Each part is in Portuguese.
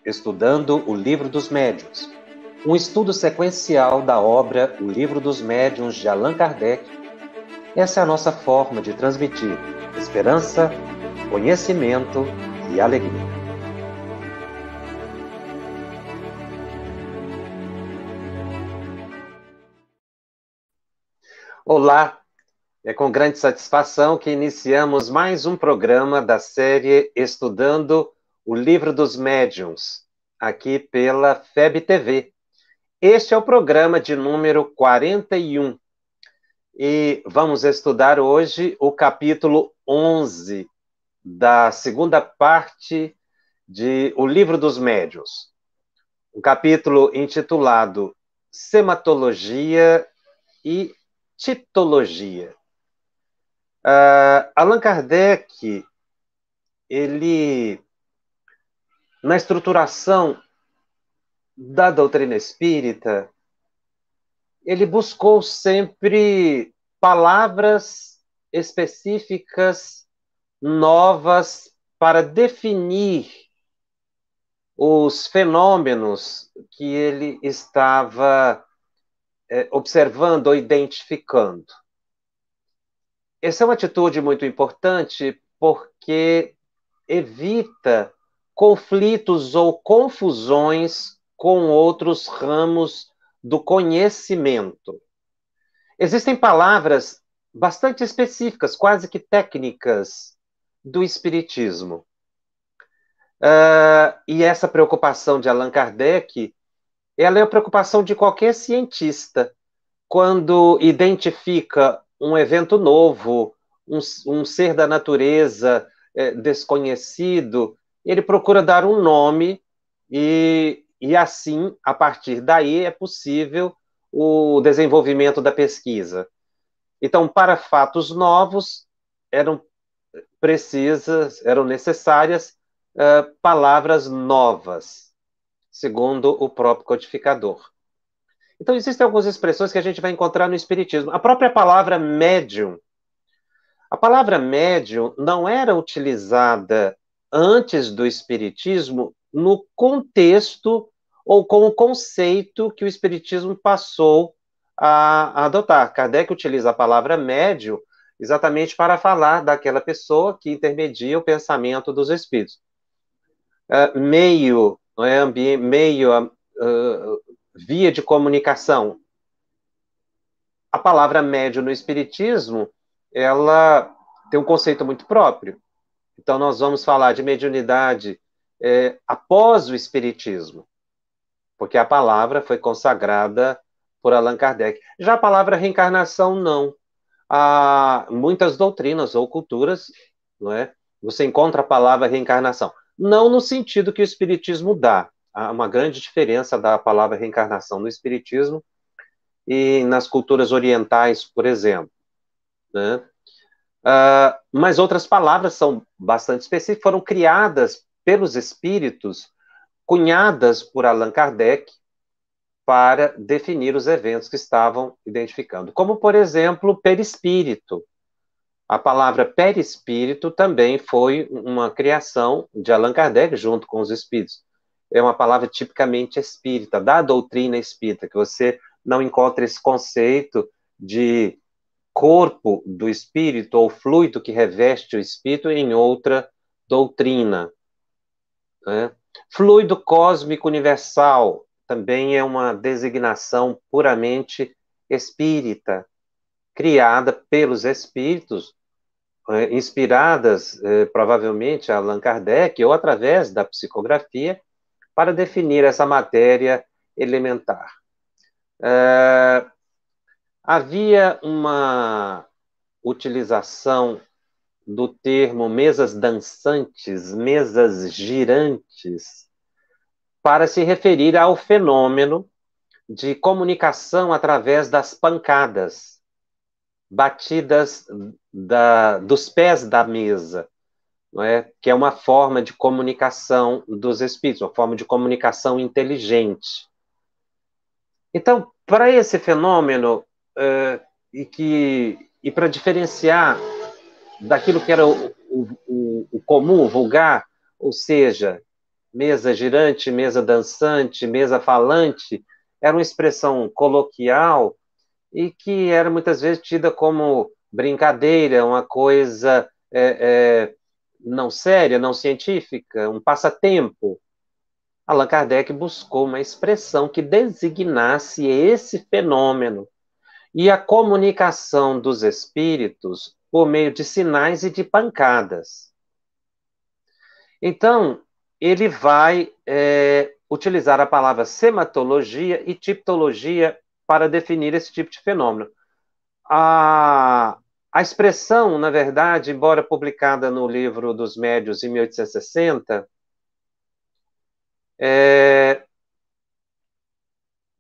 Estudando o Livro dos Médiuns, um estudo sequencial da obra O Livro dos Médiuns de Allan Kardec. Essa é a nossa forma de transmitir esperança, conhecimento e alegria. Olá! É com grande satisfação que iniciamos mais um programa da série Estudando o Livro dos Médiuns, aqui pela FEB TV. Este é o programa de número 41 e vamos estudar hoje o capítulo 11 da segunda parte de O Livro dos Médiuns. Um capítulo intitulado Sematologia e Titologia. Allan Kardec, ele, na estruturação da doutrina espírita, ele buscou sempre palavras específicas, novas, para definir os fenômenos que ele estava observando ou identificando. Essa é uma atitude muito importante porque evita conflitos ou confusões com outros ramos do conhecimento. Existem palavras bastante específicas, quase que técnicas, do Espiritismo. E essa preocupação de Allan Kardec, ela é a preocupação de qualquer cientista, quando identifica um evento novo, um ser da natureza desconhecido, ele procura dar um nome e assim, a partir daí, é possível o desenvolvimento da pesquisa. Então, para fatos novos, eram necessárias palavras novas, segundo o próprio codificador. Então, existem algumas expressões que a gente vai encontrar no Espiritismo. A própria palavra médium. A palavra médium não era utilizada antes do Espiritismo no contexto ou com o conceito que o Espiritismo passou a adotar. Kardec utiliza a palavra médium exatamente para falar daquela pessoa que intermedia o pensamento dos espíritos. Meio, não é? Via de comunicação. A palavra médium no Espiritismo, ela tem um conceito muito próprio. Então, nós vamos falar de mediunidade após o Espiritismo, porque a palavra foi consagrada por Allan Kardec. Já a palavra reencarnação, não. Há muitas doutrinas ou culturas, não é? Você encontra a palavra reencarnação. Não no sentido que o Espiritismo dá. Há uma grande diferença da palavra reencarnação no Espiritismo e nas culturas orientais, por exemplo. Né? Mas outras palavras são bastante específicas, foram criadas pelos espíritos, cunhadas por Allan Kardec, para definir os eventos que estavam identificando. Como, por exemplo, perispírito. A palavra perispírito também foi uma criação de Allan Kardec junto com os espíritos. É uma palavra tipicamente espírita, da doutrina espírita, que você não encontra esse conceito de corpo do espírito ou fluido que reveste o espírito em outra doutrina. Né? Fluido cósmico universal também é uma designação puramente espírita, criada pelos espíritos, inspiradas provavelmente a Allan Kardec ou através da psicografia, para definir essa matéria elementar. Havia uma utilização do termo mesas dançantes, mesas girantes, para se referir ao fenômeno de comunicação através das pancadas, batidas dos pés da mesa, não é? Que é uma forma de comunicação dos espíritos, uma forma de comunicação inteligente. Então, para esse fenômeno, e para diferenciar daquilo que era o comum, o vulgar, ou seja, mesa girante, mesa dançante, mesa falante, era uma expressão coloquial e que era muitas vezes tida como brincadeira, uma coisa não séria, não científica, um passatempo. Allan Kardec buscou uma expressão que designasse esse fenômeno e a comunicação dos espíritos por meio de sinais e de pancadas. Então, ele vai utilizar a palavra sematologia e tipologia para definir esse tipo de fenômeno. A expressão, na verdade, embora publicada no Livro dos Médiuns em 1860,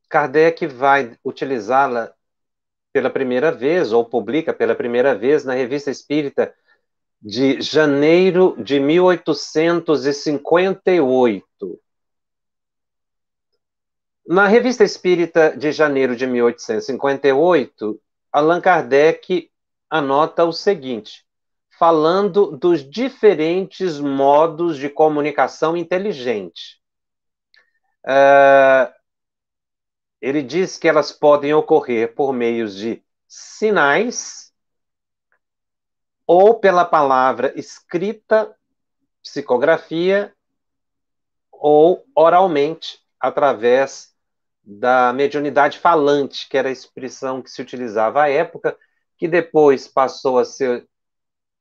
Kardec vai utilizá-la pela primeira vez, ou publica pela primeira vez, na Revista Espírita de janeiro de 1858. Na Revista Espírita de janeiro de 1858, Allan Kardec anota o seguinte, falando dos diferentes modos de comunicação inteligente. Ele diz que elas podem ocorrer por meios de sinais ou pela palavra escrita, psicografia, ou oralmente, através da mediunidade falante, que era a expressão que se utilizava à época, que depois passou a ser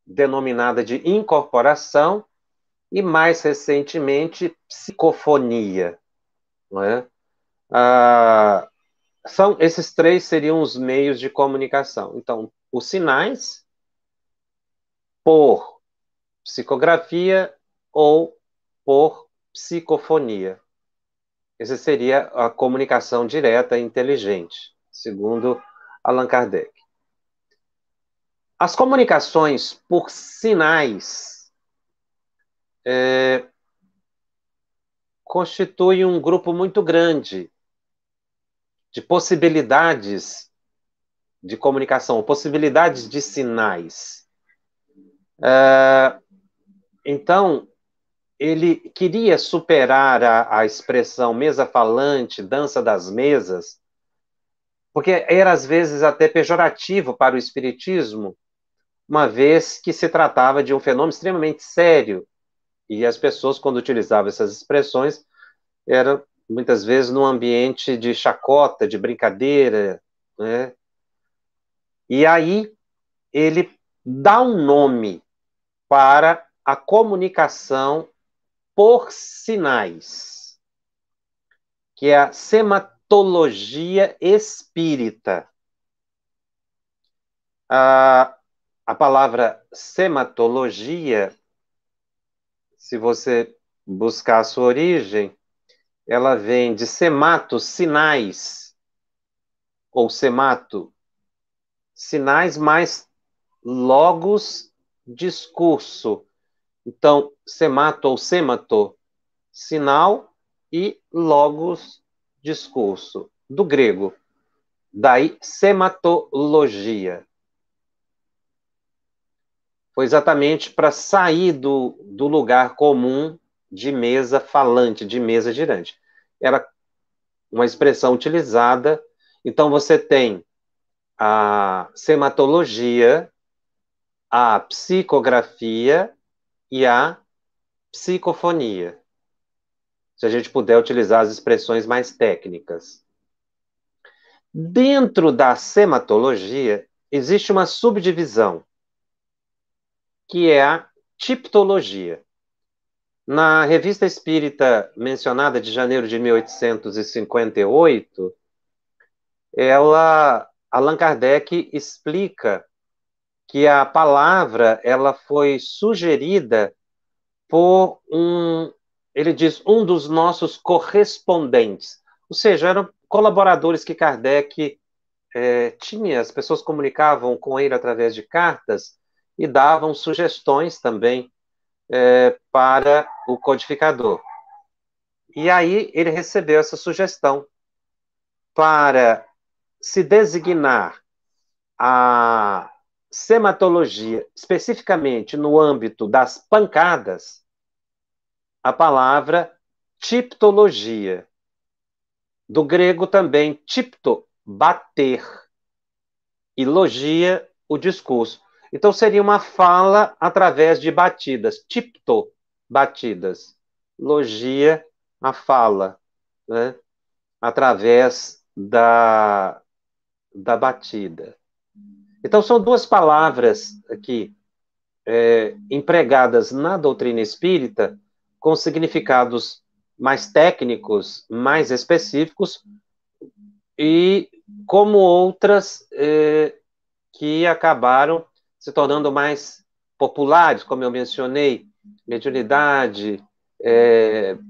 denominada de incorporação e, mais recentemente, psicofonia. Não é? Esses três seriam os meios de comunicação. Então, os sinais, por psicografia ou por psicofonia. Essa seria a comunicação direta e inteligente, segundo Allan Kardec. As comunicações por sinais constituem um grupo muito grande de possibilidades de comunicação, possibilidades de sinais. Então, ele queria superar a expressão mesa falante, dança das mesas, porque era às vezes até pejorativo para o espiritismo, uma vez que se tratava de um fenômeno extremamente sério, e as pessoas, quando utilizavam essas expressões, eram muitas vezes num ambiente de chacota, de brincadeira, né? E aí ele dá um nome para a comunicação por sinais, que é a sematologia espírita. A palavra sematologia, se você buscar a sua origem, ela vem de semato, sinais, ou semato, sinais mais logos, discurso. Então, semato ou semato, sinal, e logos, discurso, do grego. Daí, sematologia. Foi exatamente para sair do lugar comum de mesa falante, de mesa girante. Era uma expressão utilizada. Então, você tem a sematologia, a psicografia e a psicofonia. Se a gente puder utilizar as expressões mais técnicas. Dentro da sematologia, existe uma subdivisão, que é a tipologia. Na Revista Espírita mencionada de janeiro de 1858, Allan Kardec explica que a palavra ela foi sugerida por ele diz, um dos nossos correspondentes. Ou seja, eram colaboradores que Kardec tinha, as pessoas comunicavam com ele através de cartas e davam sugestões também para o codificador. E aí ele recebeu essa sugestão para se designar a sematologia, especificamente no âmbito das pancadas, a palavra tiptologia. Do grego também, tipto, bater, e logia, o discurso. Então seria uma fala através de batidas. Tipto, batidas. Logia, a fala, né? Através da batida. Então são duas palavras aqui empregadas na doutrina espírita com significados mais técnicos, mais específicos, e como outras que acabaram se tornando mais populares, como eu mencionei, mediunidade,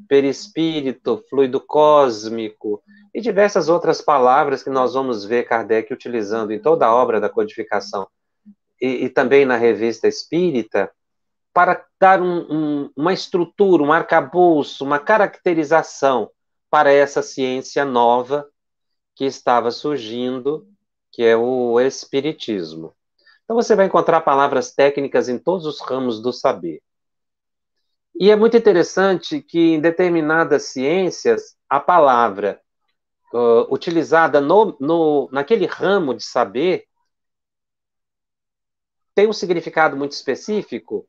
perispírito, fluido cósmico, e diversas outras palavras que nós vamos ver Kardec utilizando em toda a obra da codificação e também na revista espírita, para dar uma estrutura, um arcabouço, uma caracterização para essa ciência nova que estava surgindo, que é o Espiritismo. Então você vai encontrar palavras técnicas em todos os ramos do saber. E é muito interessante que em determinadas ciências, a palavra utilizada naquele ramo de saber tem um significado muito específico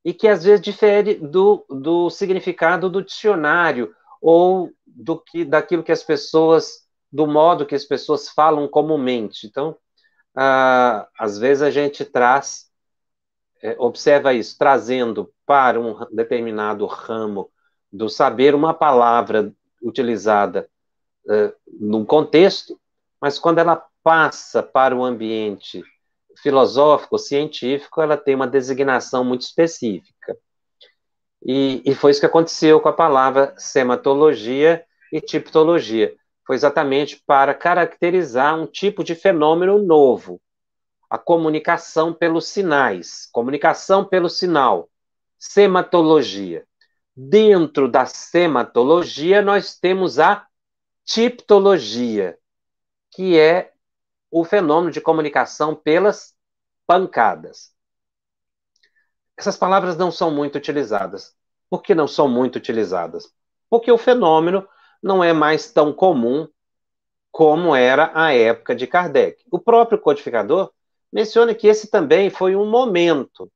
e que às vezes difere do significado do dicionário ou daquilo que as pessoas, do modo que as pessoas falam comumente. Então, às vezes a gente observa isso, trazendo para um determinado ramo do saber uma palavra utilizada num contexto, mas quando ela passa para o ambiente filosófico, científico, ela tem uma designação muito específica. E foi isso que aconteceu com a palavra sematologia e tiptologia. Foi exatamente para caracterizar um tipo de fenômeno novo, a comunicação pelos sinais, comunicação pelo sinal, sematologia. Dentro da sematologia, nós temos a tiptologia, que é o fenômeno de comunicação pelas pancadas. Essas palavras não são muito utilizadas. Por que não são muito utilizadas? Porque o fenômeno não é mais tão comum como era a época de Kardec. O próprio codificador menciona que esse também foi um momento.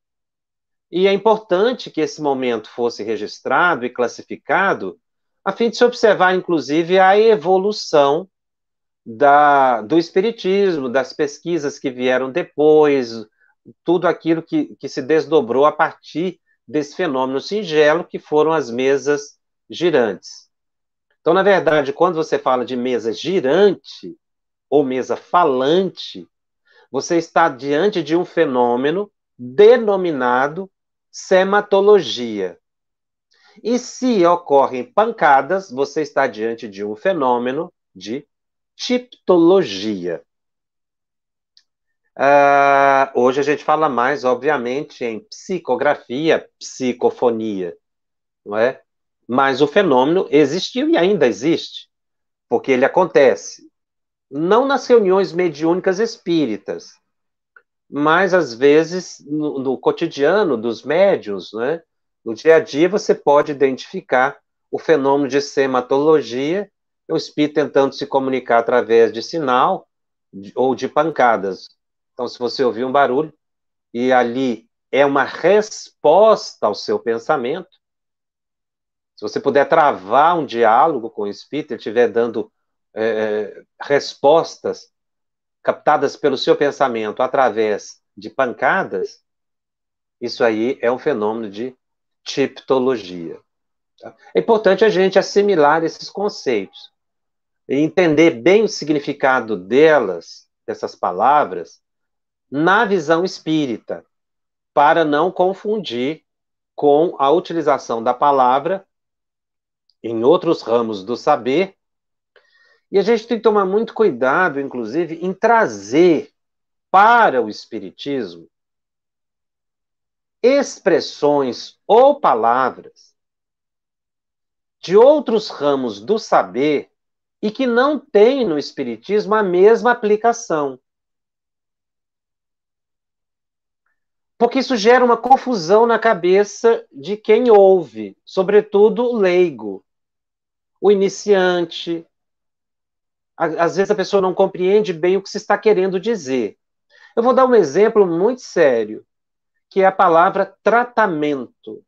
E é importante que esse momento fosse registrado e classificado, a fim de se observar, inclusive, a evolução do espiritismo, das pesquisas que vieram depois, tudo aquilo que se desdobrou a partir desse fenômeno singelo que foram as mesas girantes. Então, na verdade, quando você fala de mesa girante ou mesa falante, você está diante de um fenômeno denominado sematologia. E se ocorrem pancadas, você está diante de um fenômeno de tiptologia. Hoje a gente fala mais, obviamente, em psicografia, psicofonia, não é? Mas o fenômeno existiu e ainda existe, porque ele acontece não nas reuniões mediúnicas espíritas, mas às vezes no cotidiano dos médiuns, né? No dia a dia você pode identificar o fenômeno de sematologia, o espírito tentando se comunicar através de sinal ou de pancadas. Então, se você ouvir um barulho e ali é uma resposta ao seu pensamento, se você puder travar um diálogo com o espírito, ele estiver dando respostas captadas pelo seu pensamento através de pancadas, isso aí é um fenômeno de tiptologia. Tá? É importante a gente assimilar esses conceitos e entender bem o significado dessas palavras, na visão espírita, para não confundir com a utilização da palavra em outros ramos do saber. E a gente tem que tomar muito cuidado, inclusive, em trazer para o espiritismo expressões ou palavras de outros ramos do saber e que não têm no espiritismo a mesma aplicação. Porque isso gera uma confusão na cabeça de quem ouve, sobretudo o leigo. o iniciante. Às vezes a pessoa não compreende bem o que se está querendo dizer. Eu vou dar um exemplo muito sério, que é a palavra tratamento.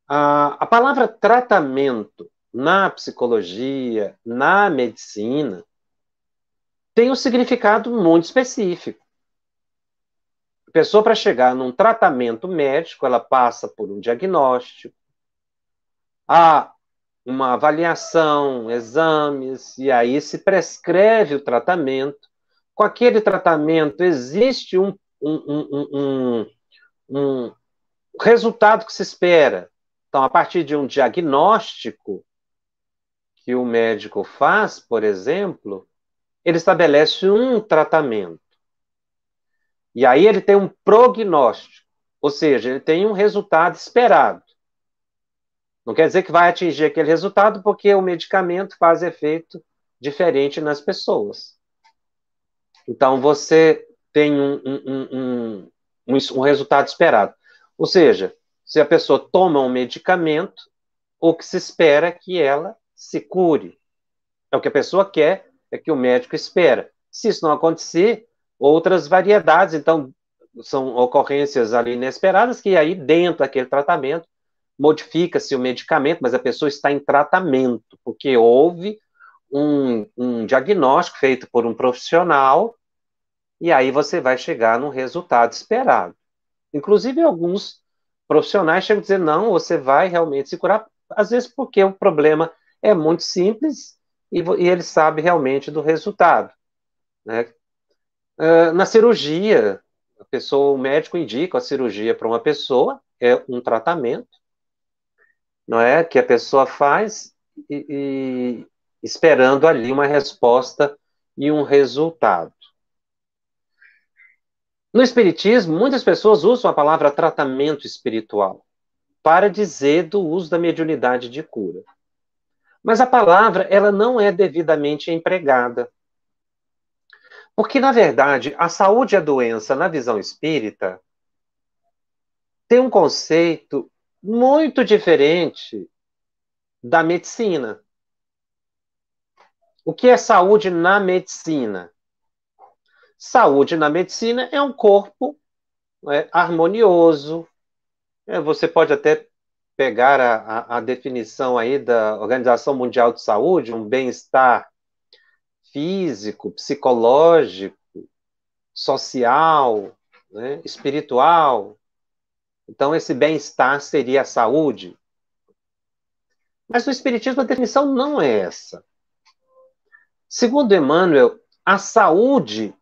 A palavra tratamento na psicologia, na medicina, tem um significado muito específico. A pessoa, para chegar num tratamento médico, ela passa por um diagnóstico, há uma avaliação, exames, e aí se prescreve o tratamento. Com aquele tratamento, existe um resultado que se espera. Então, a partir de um diagnóstico que o médico faz, por exemplo, ele estabelece um tratamento. E aí ele tem um prognóstico, ou seja, ele tem um resultado esperado. Não quer dizer que vai atingir aquele resultado, porque o medicamento faz efeito diferente nas pessoas. Então, você tem um resultado esperado. Ou seja, se a pessoa toma um medicamento, o que se espera é que ela se cure. É o que a pessoa quer, é que o médico espera. Se isso não acontecer, outras variedades, então, são ocorrências ali inesperadas, que aí, dentro daquele tratamento, modifica-se o medicamento, mas a pessoa está em tratamento, porque houve um diagnóstico feito por um profissional, e aí você vai chegar no resultado esperado. Inclusive, alguns profissionais chegam a dizer, não, você vai realmente se curar, às vezes porque o problema é muito simples e ele sabe realmente do resultado. Né? Na cirurgia, o médico indica a cirurgia para uma pessoa, é um tratamento, não é? Que a pessoa faz e esperando ali uma resposta e um resultado. No Espiritismo, muitas pessoas usam a palavra tratamento espiritual para dizer do uso da mediunidade de cura. Mas a palavra, ela não é devidamente empregada. Porque, na verdade, a saúde e a doença, na visão espírita, tem um conceito muito diferente da medicina. O que é saúde na medicina? Saúde na medicina é um corpo harmonioso. Você pode até pegar a definição aí da Organização Mundial de Saúde, um bem-estar físico, psicológico, social, né, espiritual. Então, esse bem-estar seria a saúde. Mas no Espiritismo a definição não é essa. Segundo Emmanuel, a saúde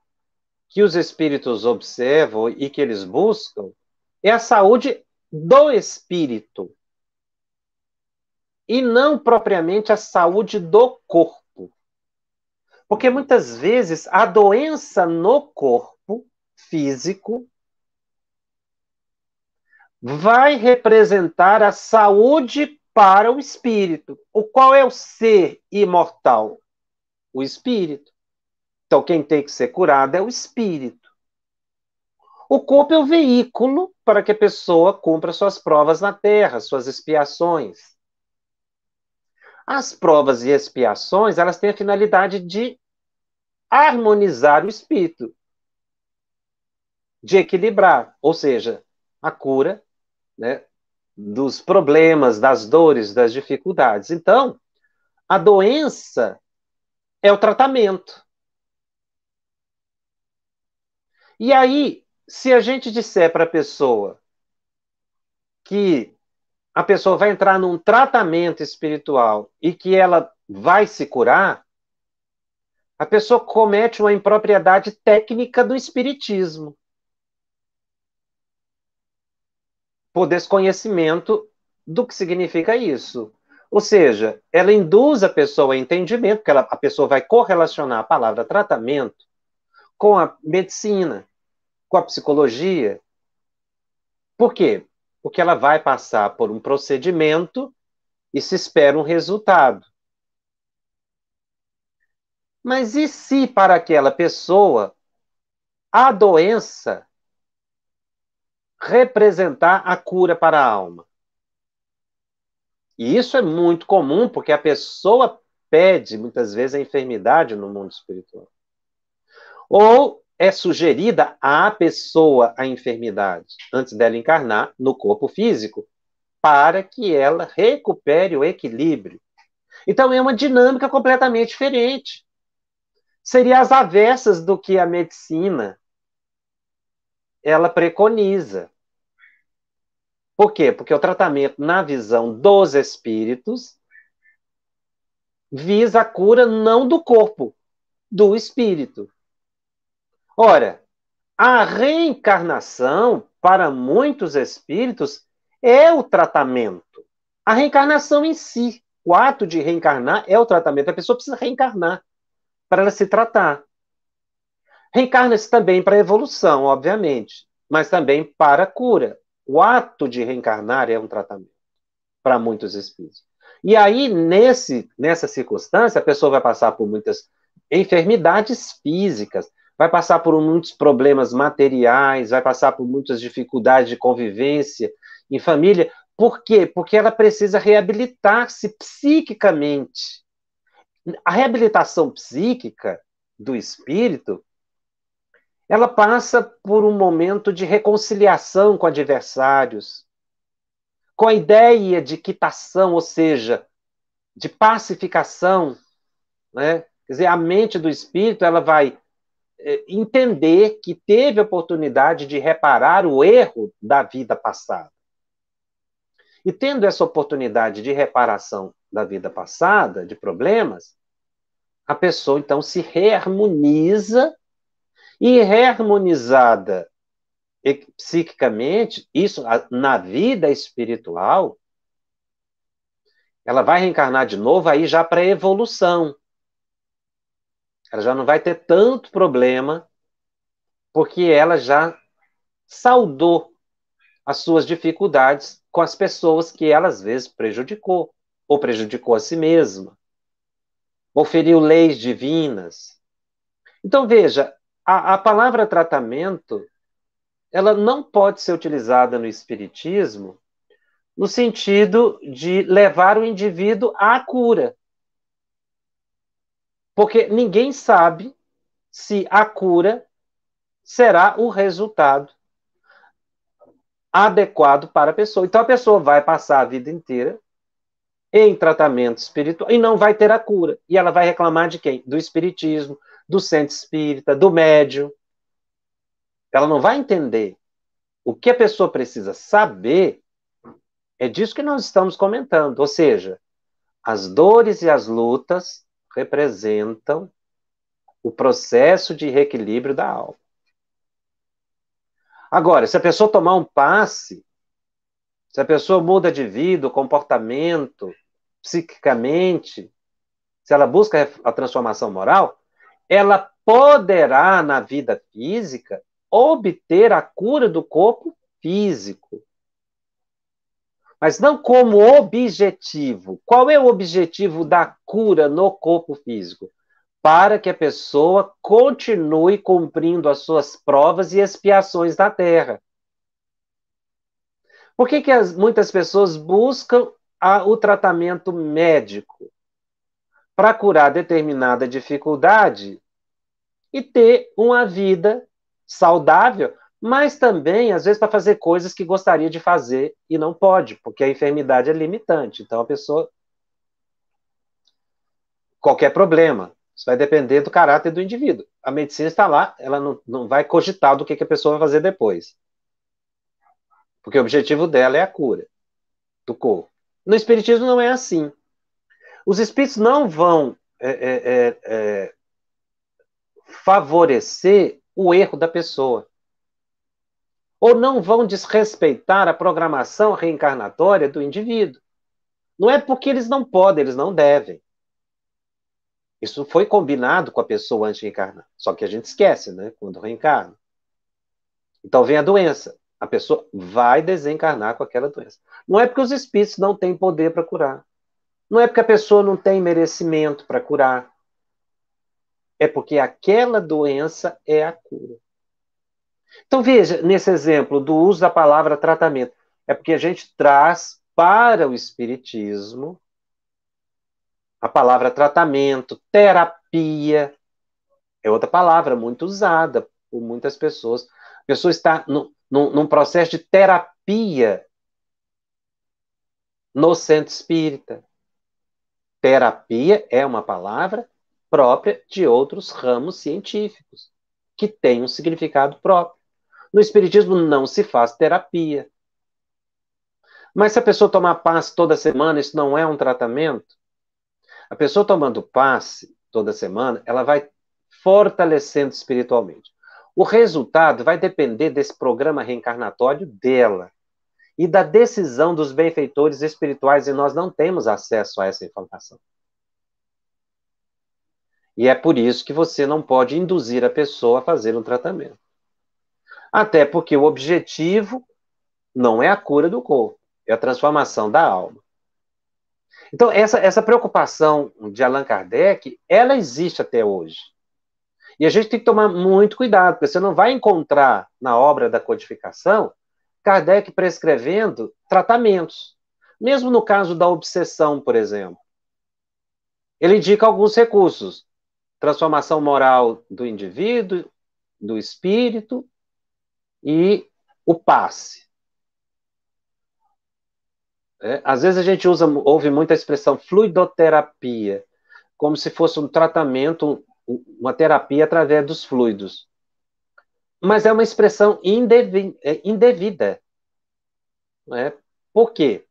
que os espíritos observam e que eles buscam é a saúde do espírito e não propriamente a saúde do corpo. Porque muitas vezes a doença no corpo físico vai representar a saúde para o espírito. O qual é o ser imortal? O espírito. Então, quem tem que ser curado é o espírito. O corpo é o veículo para que a pessoa cumpra suas provas na terra, suas expiações. As provas e expiações, elas têm a finalidade de harmonizar o espírito, de equilibrar, ou seja, a cura, né, dos problemas, das dores, das dificuldades. Então, a doença é o tratamento. E aí, se a gente disser para a pessoa que a pessoa vai entrar num tratamento espiritual e que ela vai se curar, a pessoa comete uma impropriedade técnica do espiritismo, por desconhecimento do que significa isso. Ou seja, ela induz a pessoa a entendimento, porque a pessoa vai correlacionar a palavra tratamento com a medicina, com a psicologia. Por quê? Porque ela vai passar por um procedimento e se espera um resultado. Mas e se para aquela pessoa a doença representar a cura para a alma? E isso é muito comum, porque a pessoa pede, muitas vezes, a enfermidade no mundo espiritual. Ou é sugerida à pessoa a enfermidade, antes dela encarnar no corpo físico, para que ela recupere o equilíbrio. Então, é uma dinâmica completamente diferente. Seria as avessas do que a medicina ela preconiza. Por quê? Porque o tratamento, na visão dos espíritos, visa a cura não do corpo, do espírito. Ora, a reencarnação, para muitos espíritos, é o tratamento. A reencarnação em si, o ato de reencarnar é o tratamento. A pessoa precisa reencarnar para ela se tratar. Reencarna-se também para a evolução, obviamente, mas também para a cura. O ato de reencarnar é um tratamento para muitos espíritos. E aí, nessa circunstância, a pessoa vai passar por muitas enfermidades físicas, vai passar por muitos problemas materiais, vai passar por muitas dificuldades de convivência em família. Por quê? Porque ela precisa reabilitar-se psiquicamente. A reabilitação psíquica do espírito, ela passa por um momento de reconciliação com adversários, com a ideia de quitação, ou seja, de pacificação, né? Quer dizer, a mente do espírito ela vai entender que teve a oportunidade de reparar o erro da vida passada. E tendo essa oportunidade de reparação da vida passada, de problemas, a pessoa então se reharmoniza e reharmonizada psiquicamente, isso na vida espiritual, ela vai reencarnar de novo aí já para evolução. Ela já não vai ter tanto problema, porque ela já saudou as suas dificuldades com as pessoas que ela às vezes prejudicou, ou prejudicou a si mesma, ou feriu leis divinas. Então veja, a palavra tratamento, ela não pode ser utilizada no espiritismo no sentido de levar o indivíduo à cura. Porque ninguém sabe se a cura será o resultado adequado para a pessoa. Então a pessoa vai passar a vida inteira em tratamento espiritual e não vai ter a cura. E ela vai reclamar de quem? Do espiritismo, do centro espírita, do médium. Ela não vai entender. O que a pessoa precisa saber é disso que nós estamos comentando. Ou seja, as dores e as lutas representam o processo de reequilíbrio da alma. Agora, se a pessoa tomar um passe, se a pessoa muda de vida, comportamento, psiquicamente, se ela busca a transformação moral, ela poderá, na vida física, obter a cura do corpo físico. Mas não como objetivo. Qual é o objetivo da cura no corpo físico? Para que a pessoa continue cumprindo as suas provas e expiações na Terra. Por que muitas pessoas buscam o tratamento médico? Para curar determinada dificuldade e ter uma vida saudável, mas também, às vezes, para fazer coisas que gostaria de fazer e não pode, porque a enfermidade é limitante. Então, a pessoa. Qualquer problema. Isso vai depender do caráter do indivíduo. A medicina está lá, ela não vai cogitar do que a pessoa vai fazer depois. Porque o objetivo dela é a cura do corpo. No espiritismo não é assim. Os espíritos não vão favorecer o erro da pessoa. Ou não vão desrespeitar a programação reencarnatória do indivíduo. Não é porque eles não podem, eles não devem. Isso foi combinado com a pessoa antes de reencarnar. Só que a gente esquece, né? Quando reencarna. Então vem a doença. A pessoa vai desencarnar com aquela doença. Não é porque os espíritos não têm poder para curar. Não é porque a pessoa não tem merecimento para curar. É porque aquela doença é a cura. Então veja, nesse exemplo do uso da palavra tratamento, é porque a gente traz para o espiritismo, a palavra tratamento, terapia, é outra palavra muito usada por muitas pessoas. A pessoa está num processo de terapia no centro espírita. Terapia é uma palavra própria de outros ramos científicos, que tem um significado próprio. No espiritismo não se faz terapia. Mas se a pessoa tomar passe toda semana, isso não é um tratamento? A pessoa tomando passe toda semana, ela vai fortalecendo espiritualmente. O resultado vai depender desse programa reencarnatório dela e da decisão dos benfeitores espirituais, e nós não temos acesso a essa informação. E é por isso que você não pode induzir a pessoa a fazer um tratamento. Até porque o objetivo não é a cura do corpo, é a transformação da alma. Então, essa preocupação de Allan Kardec, ela existe até hoje. E a gente tem que tomar muito cuidado, porque você não vai encontrar na obra da codificação Kardec prescrevendo tratamentos. Mesmo no caso da obsessão, por exemplo. Ele indica alguns recursos. Transformação moral do indivíduo, do espírito e o passe. Às vezes a gente ouve muito a expressão fluidoterapia, como se fosse um tratamento, uma terapia através dos fluidos. Mas é uma expressão indevida. Por quê?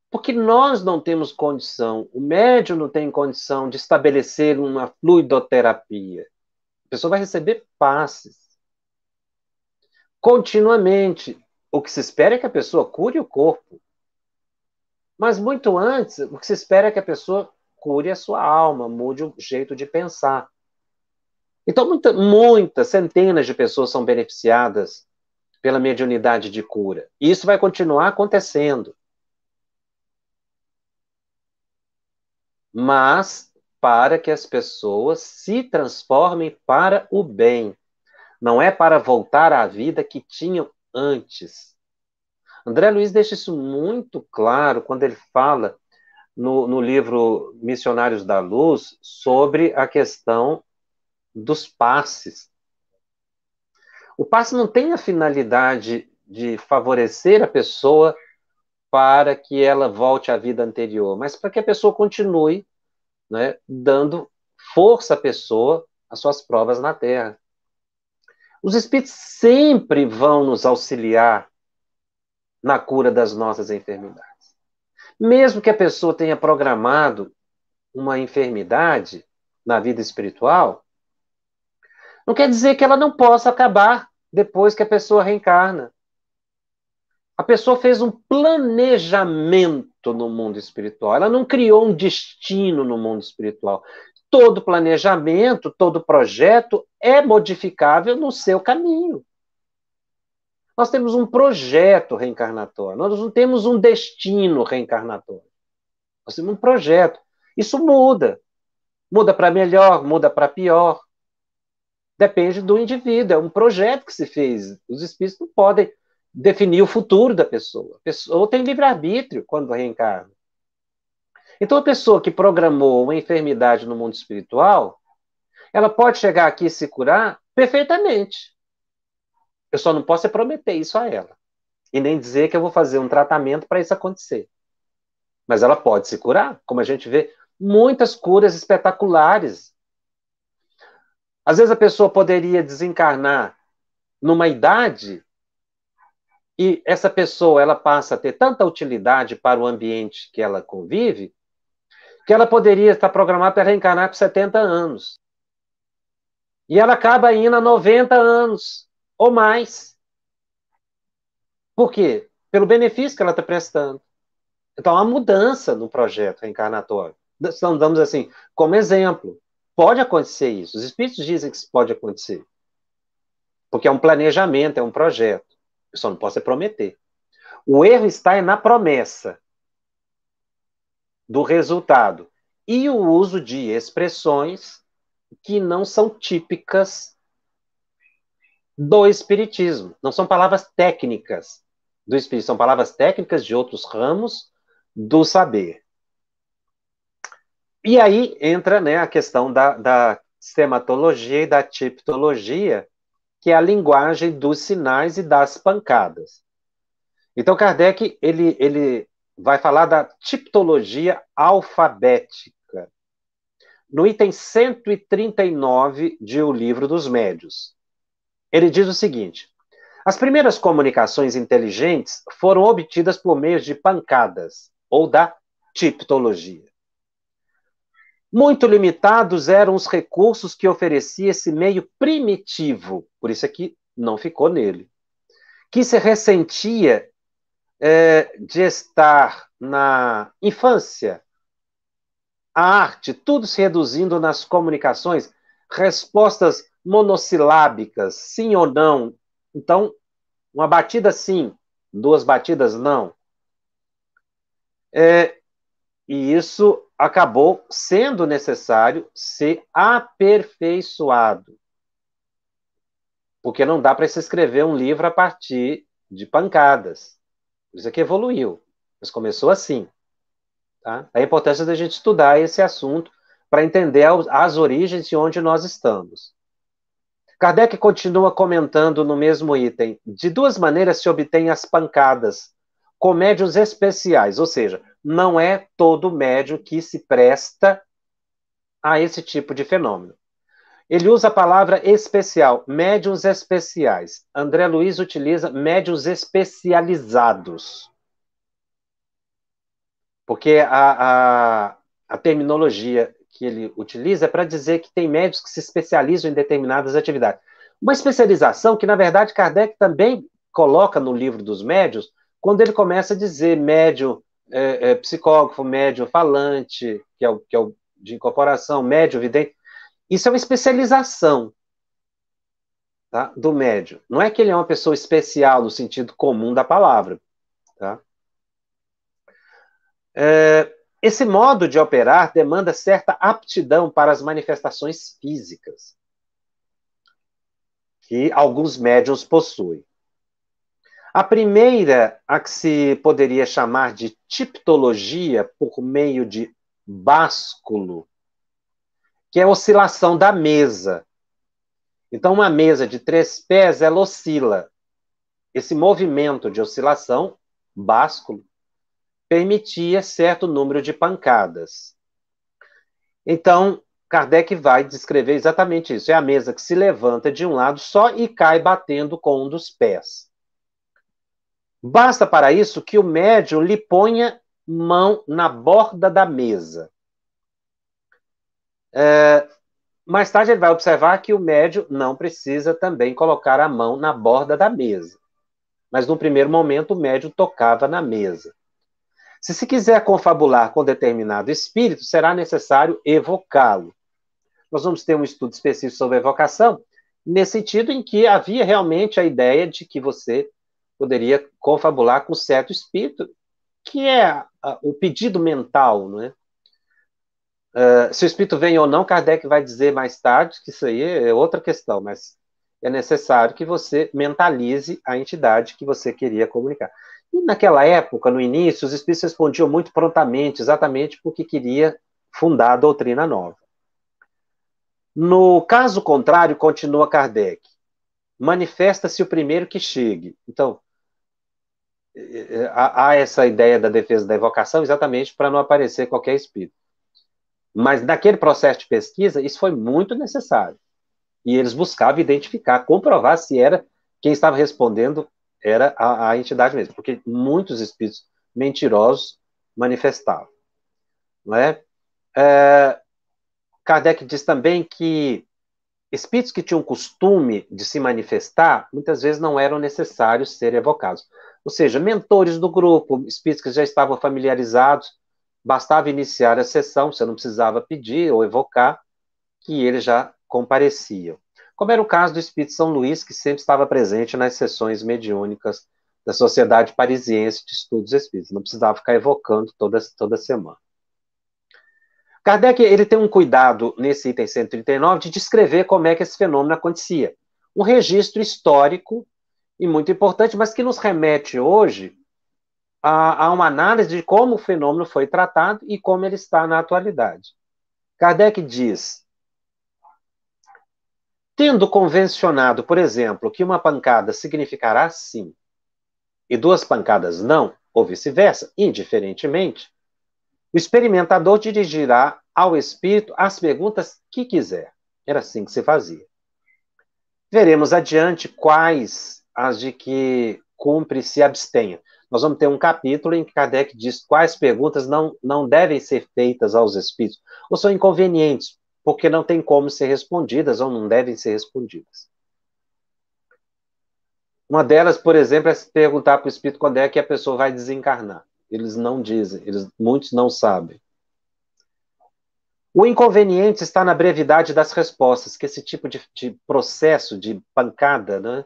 Porque nós não temos condição, o médium não tem condição de estabelecer uma fluidoterapia. A pessoa vai receber passes. Continuamente. O que se espera é que a pessoa cure o corpo. Mas muito antes, o que se espera é que a pessoa cure a sua alma, mude o jeito de pensar. Então, muitas, centenas de pessoas são beneficiadas pela mediunidade de cura. E isso vai continuar acontecendo. Mas para que as pessoas se transformem para o bem. Não é para voltar à vida que tinham antes. André Luiz deixa isso muito claro quando ele fala no livro Missionários da Luz sobre a questão dos passes. O passe não tem a finalidade de favorecer a pessoa para que ela volte à vida anterior, mas para que a pessoa continue, né, dando força à pessoa às suas provas na Terra. Os espíritos sempre vão nos auxiliar na cura das nossas enfermidades. Mesmo que a pessoa tenha programado uma enfermidade na vida espiritual, não quer dizer que ela não possa acabar depois que a pessoa reencarna. A pessoa fez um planejamento no mundo espiritual. Ela não criou um destino no mundo espiritual. Todo planejamento, todo projeto é modificável no seu caminho. Nós temos um projeto reencarnatório. Nós não temos um destino reencarnatório. Nós temos um projeto. Isso muda. Muda para melhor, muda para pior. Depende do indivíduo. É um projeto que se fez. Os espíritos não podem definir o futuro da pessoa. A pessoa tem livre-arbítrio quando reencarna. Então, a pessoa que programou uma enfermidade no mundo espiritual, ela pode chegar aqui e se curar perfeitamente. Eu só não posso prometer isso a ela. E nem dizer que eu vou fazer um tratamento para isso acontecer. Mas ela pode se curar, como a gente vê muitas curas espetaculares. Às vezes a pessoa poderia desencarnar numa idade e essa pessoa ela passa a ter tanta utilidade para o ambiente que ela convive, que ela poderia estar programada para reencarnar com 70 anos. E ela acaba indo a 90 anos ou mais. Por quê? Pelo benefício que ela está prestando. Então, há uma mudança no projeto reencarnatório. Então, damos assim, como exemplo. Pode acontecer isso. Os espíritos dizem que isso pode acontecer. Porque é um planejamento, é um projeto. Eu só não posso prometer. O erro está na promessa do resultado e o uso de expressões que não são típicas do espiritismo. Não são palavras técnicas do espírito, são palavras técnicas de outros ramos do saber. E aí entra, né, a questão da sematologia e da tipologia, que é a linguagem dos sinais e das pancadas. Então, Kardec, ele vai falar da tipologia alfabética, no item 139 de O Livro dos Médios. Ele diz o seguinte: as primeiras comunicações inteligentes foram obtidas por meio de pancadas, ou da tipologia. Muito limitados eram os recursos que oferecia esse meio primitivo, por isso aqui não ficou nele, que se ressentia de estar na infância, a arte, tudo se reduzindo nas comunicações, respostas monossilábicas, sim ou não. Então, uma batida sim, duas batidas não. E isso acabou sendo necessário ser aperfeiçoado. Porque não dá para se escrever um livro a partir de pancadas. Isso aqui evoluiu, mas começou assim. Tá? A importância da gente estudar esse assunto para entender as origens de onde nós estamos. Kardec continua comentando no mesmo item: de duas maneiras se obtêm as pancadas, com médiuns especiais, ou seja, não é todo médium que se presta a esse tipo de fenômeno. Ele usa a palavra especial, médiuns especiais. André Luiz utiliza médiuns especializados. Porque a terminologia que ele utiliza é para dizer que tem médios que se especializam em determinadas atividades. Uma especialização que, na verdade, Kardec também coloca no Livro dos Médios, quando ele começa a dizer médium psicógrafo, médium falante, que é o de incorporação, médium vidente. Isso é uma especialização, tá, do médium. Não é que ele é uma pessoa especial no sentido comum da palavra. Tá? Esse modo de operar demanda certa aptidão para as manifestações físicas que alguns médiuns possuem. A primeira, a que se poderia chamar de tipologia por meio de básculo, que é a oscilação da mesa. Então, uma mesa de 3 pés, ela oscila. Esse movimento de oscilação, básculo, permitia certo número de pancadas. Então, Kardec vai descrever exatamente isso. É a mesa que se levanta de um lado só e cai batendo com um dos pés. Basta para isso que o médium lhe ponha mão na borda da mesa. Mais tarde ele vai observar que o médium não precisa também colocar a mão na borda da mesa. Mas no primeiro momento o médium tocava na mesa. Se quiser confabular com determinado espírito, será necessário evocá-lo. Nós vamos ter um estudo específico sobre evocação, nesse sentido em que havia realmente a ideia de que você poderia confabular com certo espírito, que é o pedido mental, não é? Se o espírito vem ou não, Kardec vai dizer mais tarde que isso aí é outra questão, mas é necessário que você mentalize a entidade que você queria comunicar. E naquela época, no início, os espíritos respondiam muito prontamente, exatamente porque queria fundar a doutrina nova. No caso contrário, continua Kardec, manifesta-se o primeiro que chegue. Então, há essa ideia da defesa da evocação exatamente para não aparecer qualquer espírito. Mas naquele processo de pesquisa, isso foi muito necessário. E eles buscavam identificar, comprovar se era quem estava respondendo era a entidade mesmo, porque muitos espíritos mentirosos manifestavam. Não é? Kardec diz também que espíritos que tinham costume de se manifestar, muitas vezes não eram necessários serem evocados. Ou seja, mentores do grupo, espíritos que já estavam familiarizados, bastava iniciar a sessão, você não precisava pedir ou evocar, que eles já compareciam. Como era o caso do Espírito São Luís, que sempre estava presente nas sessões mediúnicas da Sociedade Parisiense de Estudos Espíritas. Não precisava ficar evocando toda semana. Kardec ele tem um cuidado, nesse item 139, de descrever como é que esse fenômeno acontecia. Um registro histórico e muito importante, mas que nos remete hoje a uma análise de como o fenômeno foi tratado e como ele está na atualidade. Kardec diz: tendo convencionado, por exemplo, que uma pancada significará sim e duas pancadas não, ou vice-versa, indiferentemente, o experimentador dirigirá ao espírito as perguntas que quiser. Era assim que se fazia. Veremos adiante quais as de que cumpre se abstenha. Nós vamos ter um capítulo em que Kardec diz quais perguntas não devem ser feitas aos espíritos, ou são inconvenientes, porque não tem como ser respondidas, ou não devem ser respondidas. Uma delas, por exemplo, é se perguntar para o espírito quando é que a pessoa vai desencarnar. Eles não dizem, muitos não sabem. O inconveniente está na brevidade das respostas, que esse tipo de processo de pancada, né?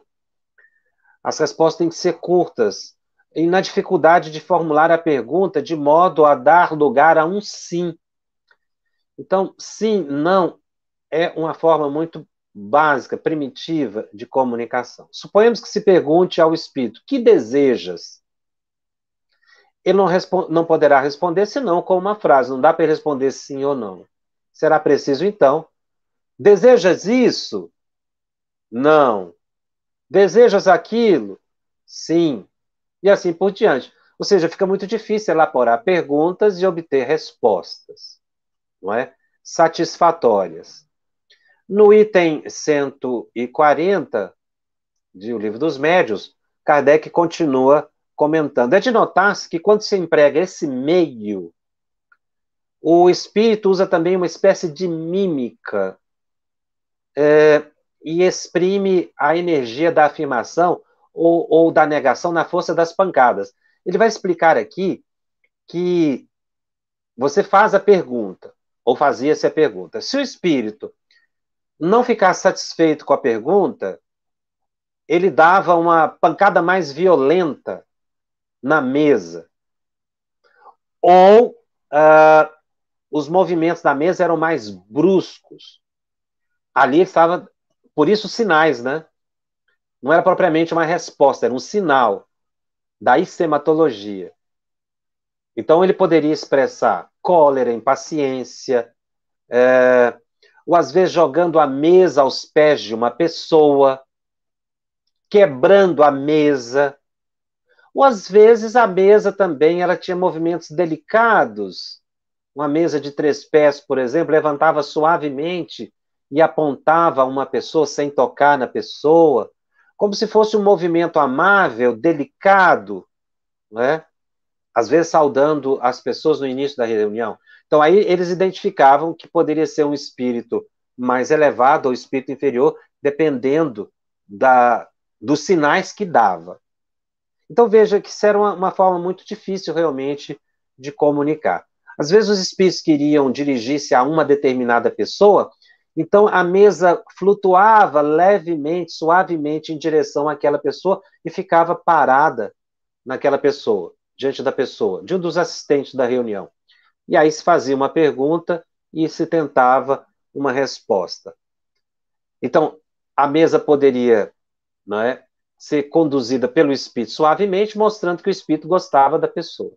As respostas têm que ser curtas, e na dificuldade de formular a pergunta de modo a dar lugar a um sim. Então, sim, não, é uma forma muito básica, primitiva de comunicação. Suponhamos que se pergunte ao espírito: que desejas? Ele não poderá responder senão com uma frase, não dá para ele responder sim ou não. Será preciso, então, desejas isso? Não. Desejas aquilo? Sim. E assim por diante. Ou seja, fica muito difícil elaborar perguntas e obter respostas, não é? Satisfatórias. No item 140 de O Livro dos Médiuns, Kardec continua comentando. É de notar-se que quando se emprega esse meio, o espírito usa também uma espécie de mímica e exprime a energia da afirmação ou da negação na força das pancadas. Ele vai explicar aqui que você faz a pergunta, ou fazia-se a pergunta. Se o espírito não ficasse satisfeito com a pergunta, ele dava uma pancada mais violenta na mesa. Ou os movimentos da mesa eram mais bruscos. Ali estava, por isso, sinais, né? Não era propriamente uma resposta, era um sinal da estematologia. Então, ele poderia expressar cólera, impaciência, ou às vezes jogando a mesa aos pés de uma pessoa, quebrando a mesa, ou às vezes a mesa também ela tinha movimentos delicados. Uma mesa de 3 pés, por exemplo, levantava suavemente e apontava a uma pessoa sem tocar na pessoa, como se fosse um movimento amável, delicado, né? Às vezes saudando as pessoas no início da reunião. Então aí eles identificavam que poderia ser um espírito mais elevado ou espírito inferior, dependendo dos sinais que dava. Então veja que isso era uma forma muito difícil realmente de comunicar. Às vezes os espíritos queriam dirigir-se a uma determinada pessoa, então a mesa flutuava levemente, suavemente em direção àquela pessoa e ficava parada naquela pessoa, diante da pessoa, de um dos assistentes da reunião. E aí se fazia uma pergunta e se tentava uma resposta. Então, a mesa poderia, não é, ser conduzida pelo espírito suavemente, mostrando que o espírito gostava da pessoa.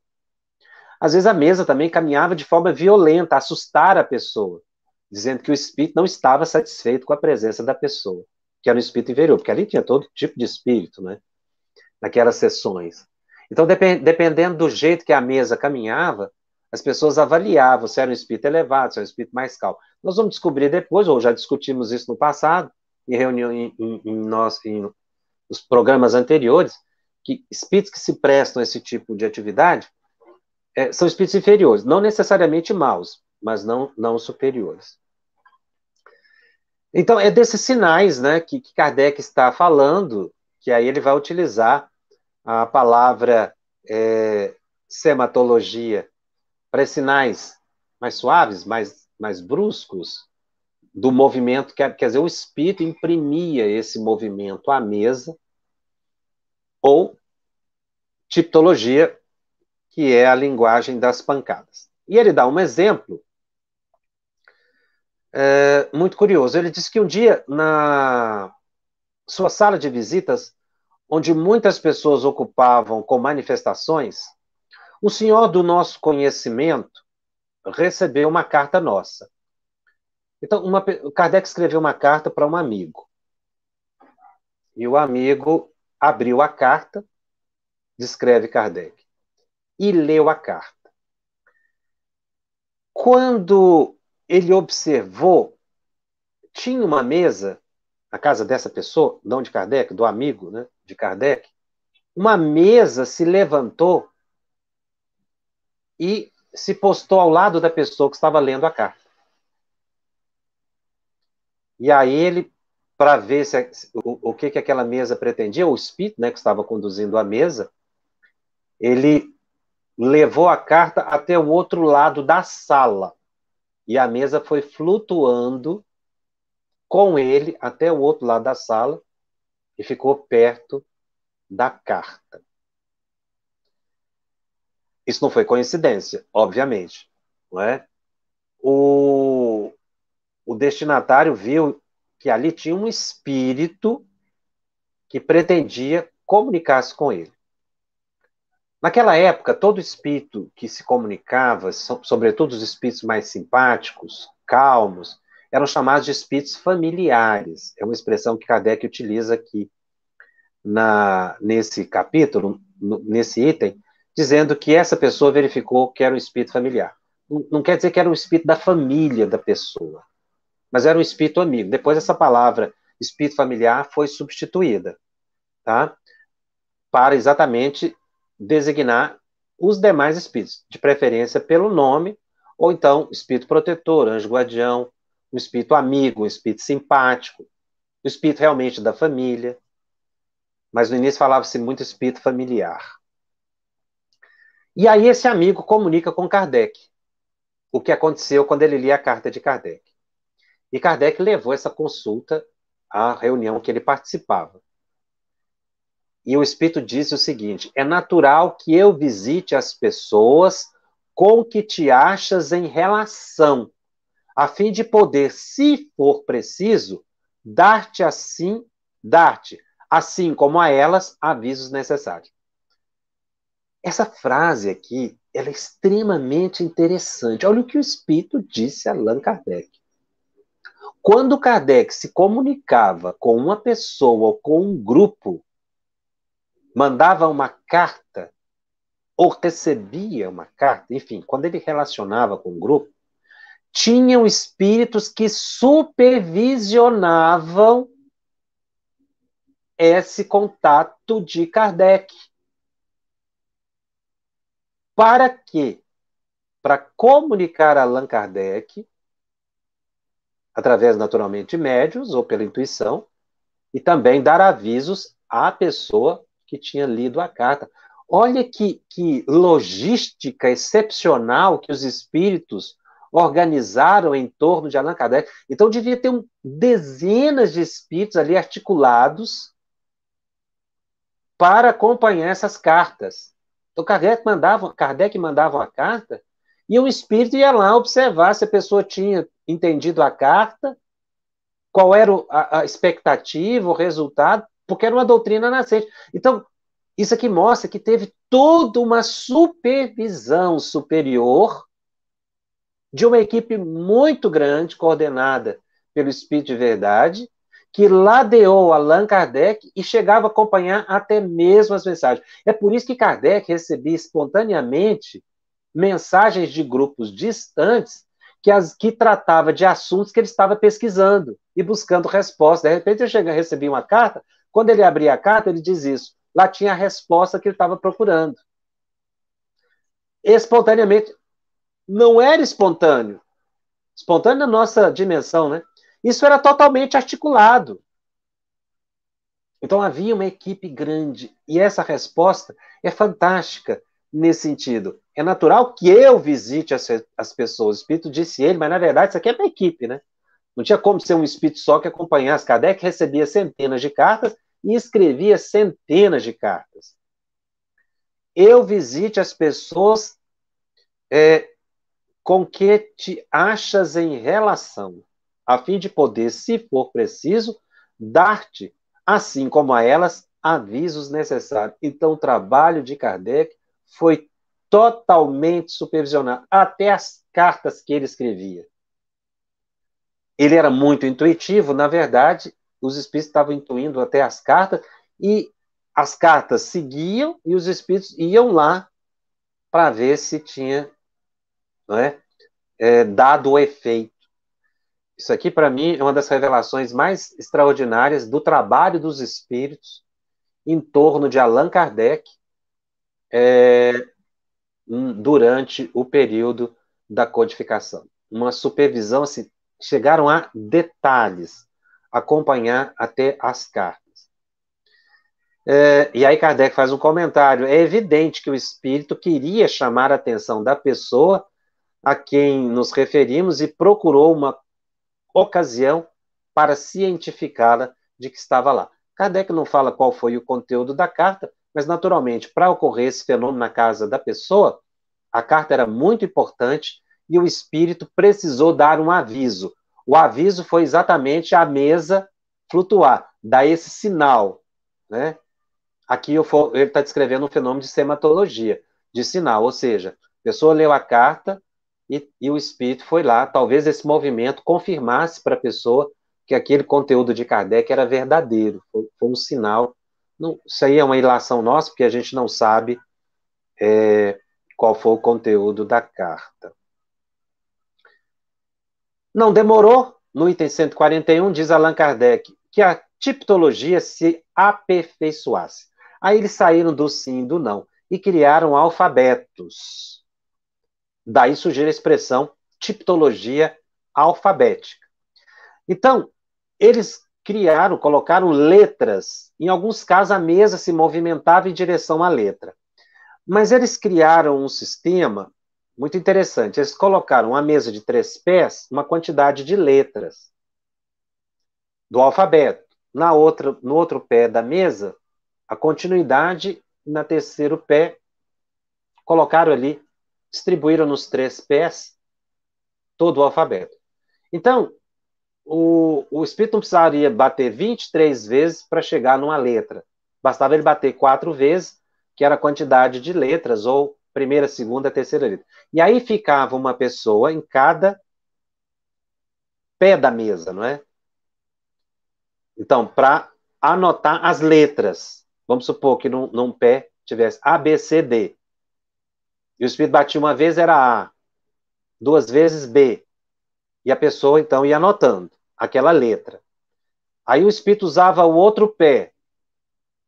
Às vezes a mesa também caminhava de forma violenta, assustar a pessoa, dizendo que o espírito não estava satisfeito com a presença da pessoa, que era um espírito inferior, porque ali tinha todo tipo de espírito, né, naquelas sessões. Então, dependendo do jeito que a mesa caminhava, as pessoas avaliavam se era um espírito elevado, se era um espírito mais calmo. Nós vamos descobrir depois, ou já discutimos isso no passado, em reunião em os programas anteriores, que espíritos que se prestam a esse tipo de atividade são espíritos inferiores, não necessariamente maus, mas não superiores. Então, é desses sinais, né, que Kardec está falando, que aí ele vai utilizar a palavra sematologia para sinais mais suaves, mais bruscos, do movimento, quer dizer, o espírito imprimia esse movimento à mesa, ou tipologia, que é a linguagem das pancadas. E ele dá um exemplo muito curioso. Ele diz que um dia, na sua sala de visitas, onde muitas pessoas ocupavam com manifestações, o senhor do nosso conhecimento recebeu uma carta nossa. Então, Kardec escreveu uma carta para um amigo. E o amigo abriu a carta, descreve Kardec, e leu a carta. Quando ele observou, tinha uma mesa, na casa dessa pessoa, não de Kardec, do amigo, né, de Kardec, uma mesa se levantou e se postou ao lado da pessoa que estava lendo a carta. E aí ele, para ver o que aquela mesa pretendia, o espírito, né, que estava conduzindo a mesa, ele levou a carta até o outro lado da sala. E a mesa foi flutuando com ele até o outro lado da sala e ficou perto da carta. Isso não foi coincidência, obviamente, não é? O destinatário viu que ali tinha um espírito que pretendia comunicar-se com ele. Naquela época, todo espírito que se comunicava, sobretudo os espíritos mais simpáticos, calmos, eram chamados de espíritos familiares. É uma expressão que Kardec utiliza aqui nesse capítulo, nesse item, dizendo que essa pessoa verificou que era um espírito familiar. Não quer dizer que era um espírito da família da pessoa, mas era um espírito amigo. Depois essa palavra espírito familiar foi substituída, tá? Para exatamente designar os demais espíritos, de preferência pelo nome, ou então espírito protetor, anjo guardião, um espírito amigo, um espírito simpático, um espírito realmente da família. Mas no início falava-se muito espírito familiar. E aí esse amigo comunica com Kardec o que aconteceu quando ele lia a carta de Kardec. E Kardec levou essa consulta à reunião que ele participava. E o Espírito disse o seguinte: é natural que eu visite as pessoas com que te achas em relação, a fim de poder, se for preciso, dar-te, assim como a elas, avisos necessários. Essa frase aqui, ela é extremamente interessante. Olha o que o Espírito disse a Allan Kardec. Quando Kardec se comunicava com uma pessoa ou com um grupo, mandava uma carta ou recebia uma carta, enfim, quando ele relacionava com o grupo, tinham espíritos que supervisionavam esse contato de Kardec. Para quê? Para comunicar a Allan Kardec, através, naturalmente, de médiuns ou pela intuição, e também dar avisos à pessoa que tinha lido a carta. Olha que logística excepcional que os espíritos organizaram em torno de Allan Kardec. Então, devia ter dezenas de espíritos ali articulados para acompanhar essas cartas. Então, Kardec mandava uma carta e o espírito ia lá observar se a pessoa tinha entendido a carta, qual era a expectativa, o resultado, porque era uma doutrina nascente. Então, isso aqui mostra que teve toda uma supervisão superior de uma equipe muito grande, coordenada pelo Espírito de Verdade, que ladeou Allan Kardec e chegava a acompanhar até mesmo as mensagens. É por isso que Kardec recebia espontaneamente mensagens de grupos distantes que tratava de assuntos que ele estava pesquisando e buscando resposta. De repente ele recebia uma carta, quando ele abria a carta, ele diz isso. Lá tinha a resposta que ele estava procurando. Espontaneamente. Não era espontâneo. Espontâneo na nossa dimensão, né? Isso era totalmente articulado. Então havia uma equipe grande. E essa resposta é fantástica nesse sentido. É natural que eu visite as pessoas. O Espírito disse ele, mas na verdade isso aqui é uma equipe, né? Não tinha como ser um Espírito só que acompanhasse. Kardec recebia centenas de cartas e escrevia centenas de cartas. Eu visite as pessoas com que te achas em relação, a fim de poder, se for preciso, dar-te, assim como a elas, avisos necessários. Então, o trabalho de Kardec foi totalmente supervisionado, até as cartas que ele escrevia. Ele era muito intuitivo, na verdade, os espíritos estavam intuindo até as cartas, e as cartas seguiam, e os espíritos iam lá para ver se tinha, não é, dado o efeito. Isso aqui, para mim, é uma das revelações mais extraordinárias do trabalho dos espíritos em torno de Allan Kardec durante o período da codificação. Uma supervisão, assim, chegaram a detalhes, acompanhar até as cartas. E aí Kardec faz um comentário. É evidente que o espírito queria chamar a atenção da pessoa a quem nos referimos e procurou uma ocasião para cientificá-la de que estava lá. Kardec não fala qual foi o conteúdo da carta, mas, naturalmente, para ocorrer esse fenômeno na casa da pessoa, a carta era muito importante e o espírito precisou dar um aviso. O aviso foi exatamente a mesa flutuar, dar esse sinal, né? Aqui ele está descrevendo um fenômeno de sematologia, de sinal, ou seja, a pessoa leu a carta e o espírito foi lá, talvez esse movimento confirmasse para a pessoa que aquele conteúdo de Kardec era verdadeiro, foi um sinal. Não, isso aí é uma ilação nossa, porque a gente não sabe qual foi o conteúdo da carta. Não demorou, no item 141, diz Allan Kardec, que a tipologia se aperfeiçoasse. Aí eles saíram do sim e do não e criaram alfabetos. Daí surgiu a expressão tipologia alfabética. Então, eles colocaram letras. Em alguns casos, a mesa se movimentava em direção à letra. Mas eles criaram um sistema muito interessante. Eles colocaram uma mesa de 3 pés, uma quantidade de letras do alfabeto. No outro pé da mesa, a continuidade, na terceiro pé, colocaram ali, distribuíram nos 3 pés todo o alfabeto. Então, o espírito não precisaria bater 23 vezes para chegar numa letra. Bastava ele bater 4 vezes, que era a quantidade de letras, ou primeira, segunda, terceira letra. E aí ficava uma pessoa em cada pé da mesa, não é? Então, para anotar as letras, vamos supor que num pé tivesse A, B, C, D. E o espírito batia uma vez, era A. 2 vezes B. E a pessoa, então, ia anotando aquela letra. Aí o espírito usava o outro pé,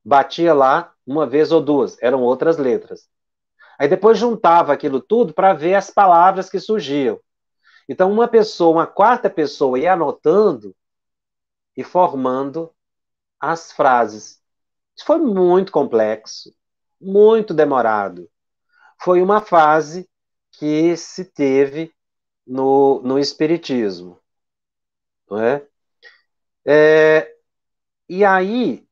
batia lá uma vez ou duas, eram outras letras. Aí depois juntava aquilo tudo para ver as palavras que surgiam. Então uma quarta pessoa ia anotando e formando as frases. Isso foi muito complexo, muito demorado. Foi uma fase que se teve no Espiritismo. Não é? E aí,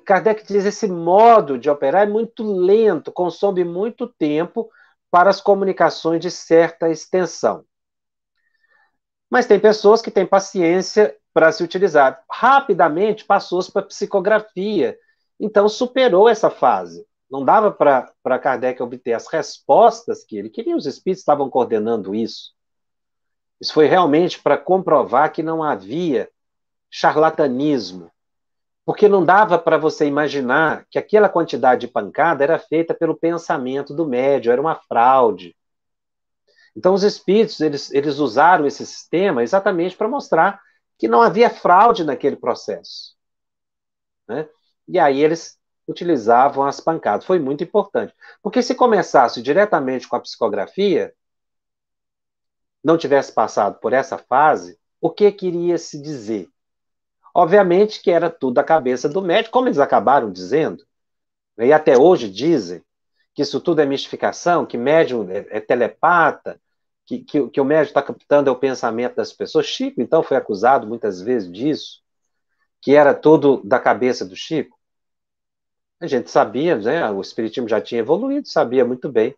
Kardec diz que esse modo de operar é muito lento, consome muito tempo para as comunicações de certa extensão. Mas tem pessoas que têm paciência para se utilizar. Rapidamente passou-se para a psicografia, então superou essa fase. Não dava para Kardec obter as respostas que ele queria, os espíritos estavam coordenando isso. Isso foi realmente para comprovar que não havia charlatanismo, porque não dava para você imaginar que aquela quantidade de pancada era feita pelo pensamento do médium, era uma fraude. Então, os espíritos, eles usaram esse sistema exatamente para mostrar que não havia fraude naquele processo. Né? E aí eles utilizavam as pancadas. Foi muito importante. Porque se começasse diretamente com a psicografia, não tivesse passado por essa fase, o que queria se dizer? Obviamente que era tudo da cabeça do médico, como eles acabaram dizendo, e até hoje dizem que isso tudo é mistificação, que médium é telepata, que o médium está captando o pensamento das pessoas. Chico, então, foi acusado muitas vezes disso, que era tudo da cabeça do Chico. A gente sabia, né, o espiritismo já tinha evoluído, sabia muito bem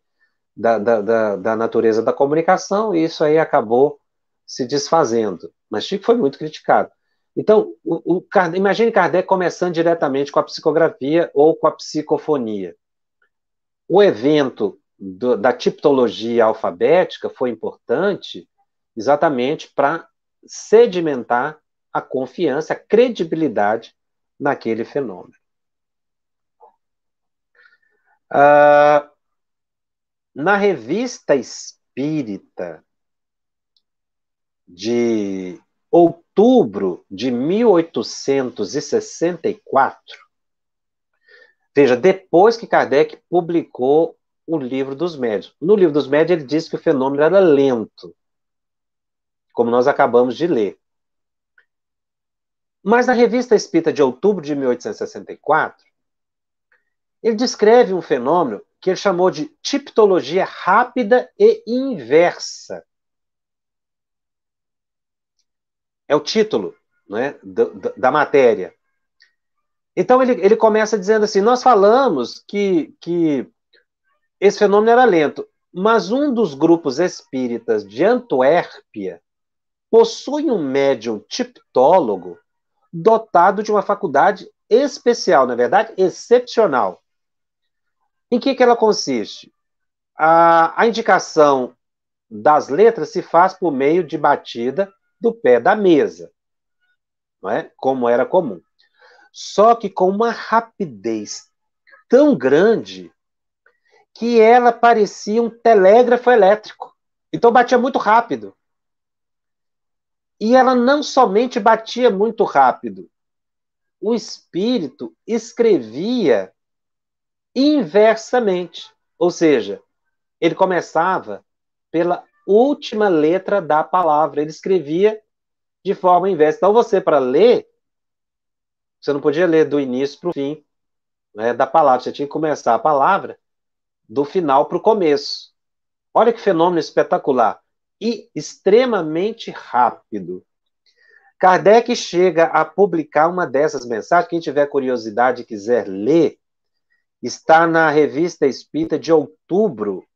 da natureza da comunicação, e isso aí acabou se desfazendo. Mas Chico foi muito criticado. Então, imagine Kardec começando diretamente com a psicografia ou com a psicofonia. O evento da tipologia alfabética foi importante exatamente para sedimentar a confiança, a credibilidade naquele fenômeno. Na Revista Espírita de outubro de 1864, veja, depois que Kardec publicou o Livro dos Médiuns. No Livro dos Médiuns ele disse que o fenômeno era lento, como nós acabamos de ler. Mas na Revista Espírita de outubro de 1864, ele descreve um fenômeno que ele chamou de tipologia rápida e inversa. É o título, né, da matéria. Então ele começa dizendo assim, nós falamos que esse fenômeno era lento, mas um dos grupos espíritas de Antuérpia possui um médium tiptólogo dotado de uma faculdade especial, na verdade, excepcional. Em que ela consiste? A indicação das letras se faz por meio de batida do pé da mesa, não é? Como era comum. Só que com uma rapidez tão grande que ela parecia um telégrafo elétrico. Então batia muito rápido. E ela não somente batia muito rápido, o espírito escrevia inversamente. Ou seja, ele começava pela última letra da palavra. Ele escrevia de forma inversa. Então, você, para ler, você não podia ler do início para o fim, né, da palavra. Você tinha que começar a palavra do final para o começo. Olha que fenômeno espetacular. E extremamente rápido. Kardec chega a publicar uma dessas mensagens. Quem tiver curiosidade e quiser ler, está na Revista Espírita de outubro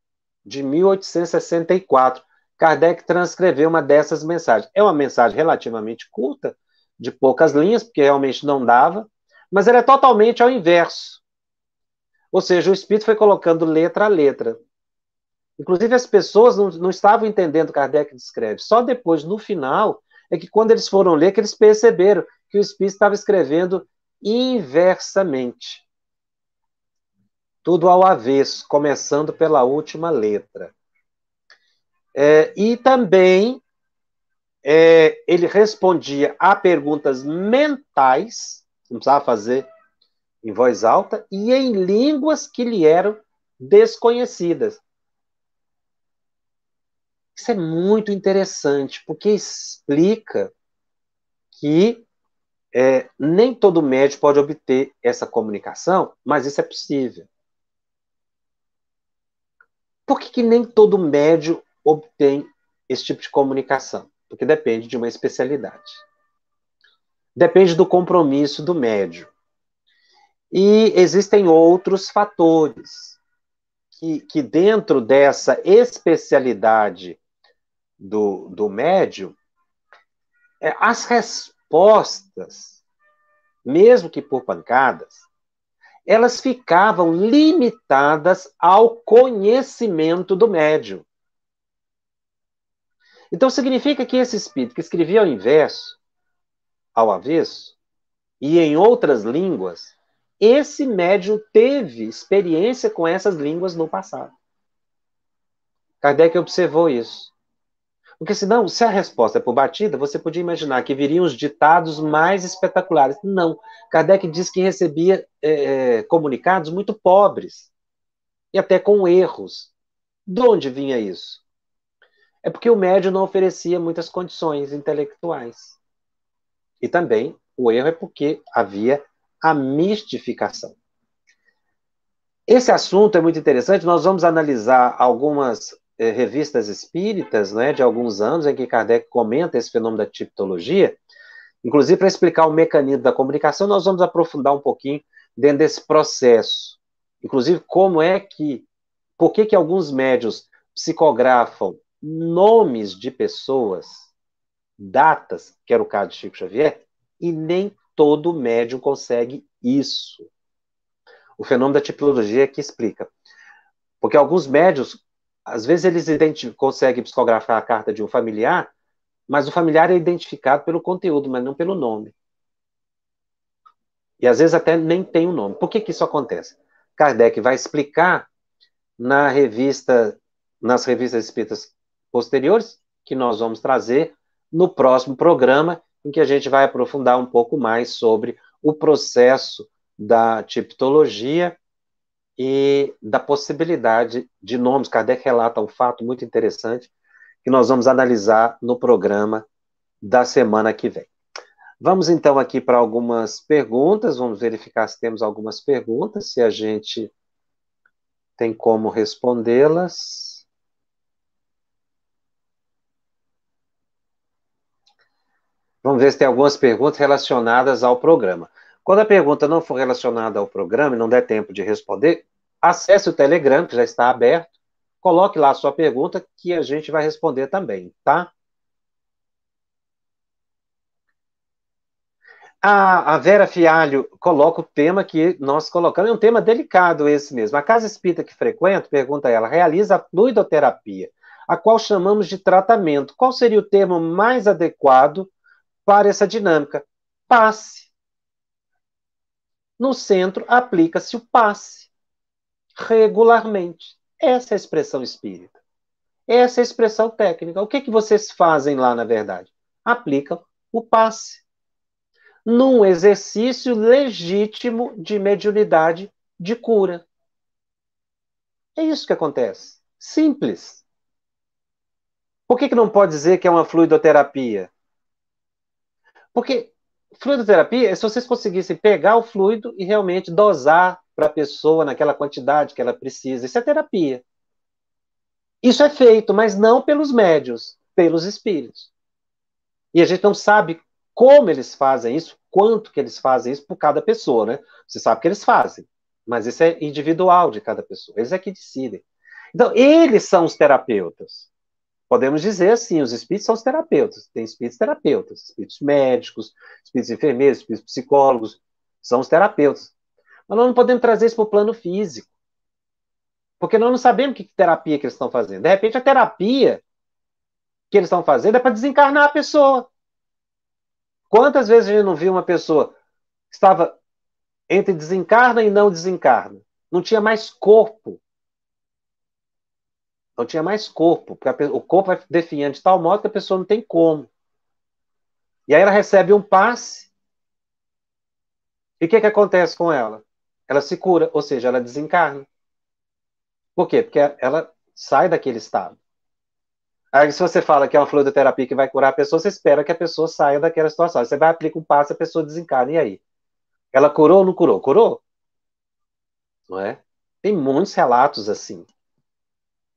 de 1864. Kardec transcreveu uma dessas mensagens. É uma mensagem relativamente curta, de poucas linhas, porque realmente não dava, mas ela é totalmente ao inverso. Ou seja, o Espírito foi colocando letra a letra. Inclusive, as pessoas não estavam entendendo o que Kardec descreve. Só depois, no final, é que quando eles foram ler, que eles perceberam que o Espírito estava escrevendo inversamente. Tudo ao avesso, começando pela última letra. E também ele respondia a perguntas mentais, não precisava fazer em voz alta, e em línguas que lhe eram desconhecidas. Isso é muito interessante, porque explica que nem todo médium pode obter essa comunicação, mas isso é possível. Por que nem todo médium obtém esse tipo de comunicação? Porque depende de uma especialidade. Depende do compromisso do médium. E existem outros fatores que dentro dessa especialidade do médium, as respostas, mesmo que por pancadas, elas ficavam limitadas ao conhecimento do médium. Então significa que esse espírito que escrevia ao inverso, ao avesso, e em outras línguas, esse médium teve experiência com essas línguas no passado. Kardec observou isso. Porque senão, se a resposta é por batida, você podia imaginar que viriam os ditados mais espetaculares. Não. Kardec diz que recebia comunicados muito pobres e até com erros. De onde vinha isso? É porque o médium não oferecia muitas condições intelectuais. E também o erro é porque havia a mistificação. Esse assunto é muito interessante. Nós vamos analisar algumas revistas espíritas, né, de alguns anos, em que Kardec comenta esse fenômeno da tipologia. Inclusive, para explicar o mecanismo da comunicação, nós vamos aprofundar um pouquinho dentro desse processo. Inclusive, por que alguns médios psicografam nomes de pessoas, datas, que era o caso de Chico Xavier, E nem todo médium consegue isso. O fenômeno da tipologia é que explica. Porque alguns médios, às vezes eles conseguem psicografar a carta de um familiar, mas o familiar é identificado pelo conteúdo, mas não pelo nome. E às vezes até nem tem o nome. Por que que isso acontece? Kardec vai explicar nas revistas espíritas posteriores, que nós vamos trazer no próximo programa, em que a gente vai aprofundar um pouco mais sobre o processo da tipologia e da possibilidade de nomes. Kardec relata um fato muito interessante que nós vamos analisar no programa da semana que vem. Vamos então aqui para algumas perguntas, vamos verificar se temos algumas perguntas, se a gente tem como respondê-las. Vamos ver se tem algumas perguntas relacionadas ao programa. Quando a pergunta não for relacionada ao programa e não der tempo de responder, acesse o Telegram, que já está aberto, coloque lá a sua pergunta, que a gente vai responder também, tá? A Vera Fialho coloca o tema que nós colocamos, é um tema delicado esse mesmo. A casa espírita que frequento, pergunta ela, realiza a fluidoterapia, a qual chamamos de tratamento. Qual seria o termo mais adequado para essa dinâmica? Passe. No centro, aplica-se o passe, regularmente. Essa é a expressão espírita. Essa é a expressão técnica. O que, que vocês fazem lá, na verdade? Aplicam o passe num exercício legítimo de mediunidade de cura. É isso que acontece. Simples. Por que não pode dizer que é uma fluidoterapia? Porque fluidoterapia é se vocês conseguissem pegar o fluido e realmente dosar para a pessoa naquela quantidade que ela precisa. Isso é terapia. Isso é feito, mas não pelos médiuns, pelos espíritos. E a gente não sabe como eles fazem isso, quanto que eles fazem isso por cada pessoa, né? Você sabe que eles fazem, mas isso é individual de cada pessoa. Eles é que decidem. Então, eles são os terapeutas. Podemos dizer assim, os espíritos são os terapeutas. Tem espíritos terapeutas, espíritos médicos, espíritos enfermeiros, espíritos psicólogos, são os terapeutas. Mas nós não podemos trazer isso para o plano físico, porque nós não sabemos que terapia que eles estão fazendo. De repente, a terapia que eles estão fazendo é para desencarnar a pessoa. Quantas vezes a gente não viu uma pessoa que estava entre desencarna e não desencarna? Não tinha mais corpo. Não tinha mais corpo. Porque o corpo vai definhando de tal modo que a pessoa não tem como. E aí ela recebe um passe. E o que acontece com ela? Ela se cura, ou seja, ela desencarna. Por quê? Porque ela sai daquele estado. Aí, se você fala que é uma fluidoterapia que vai curar a pessoa, você espera que a pessoa saia daquela situação. Você vai aplicar um passe, a pessoa desencarna. E aí? Ela curou ou não curou? Curou? Não é? Tem muitos relatos assim.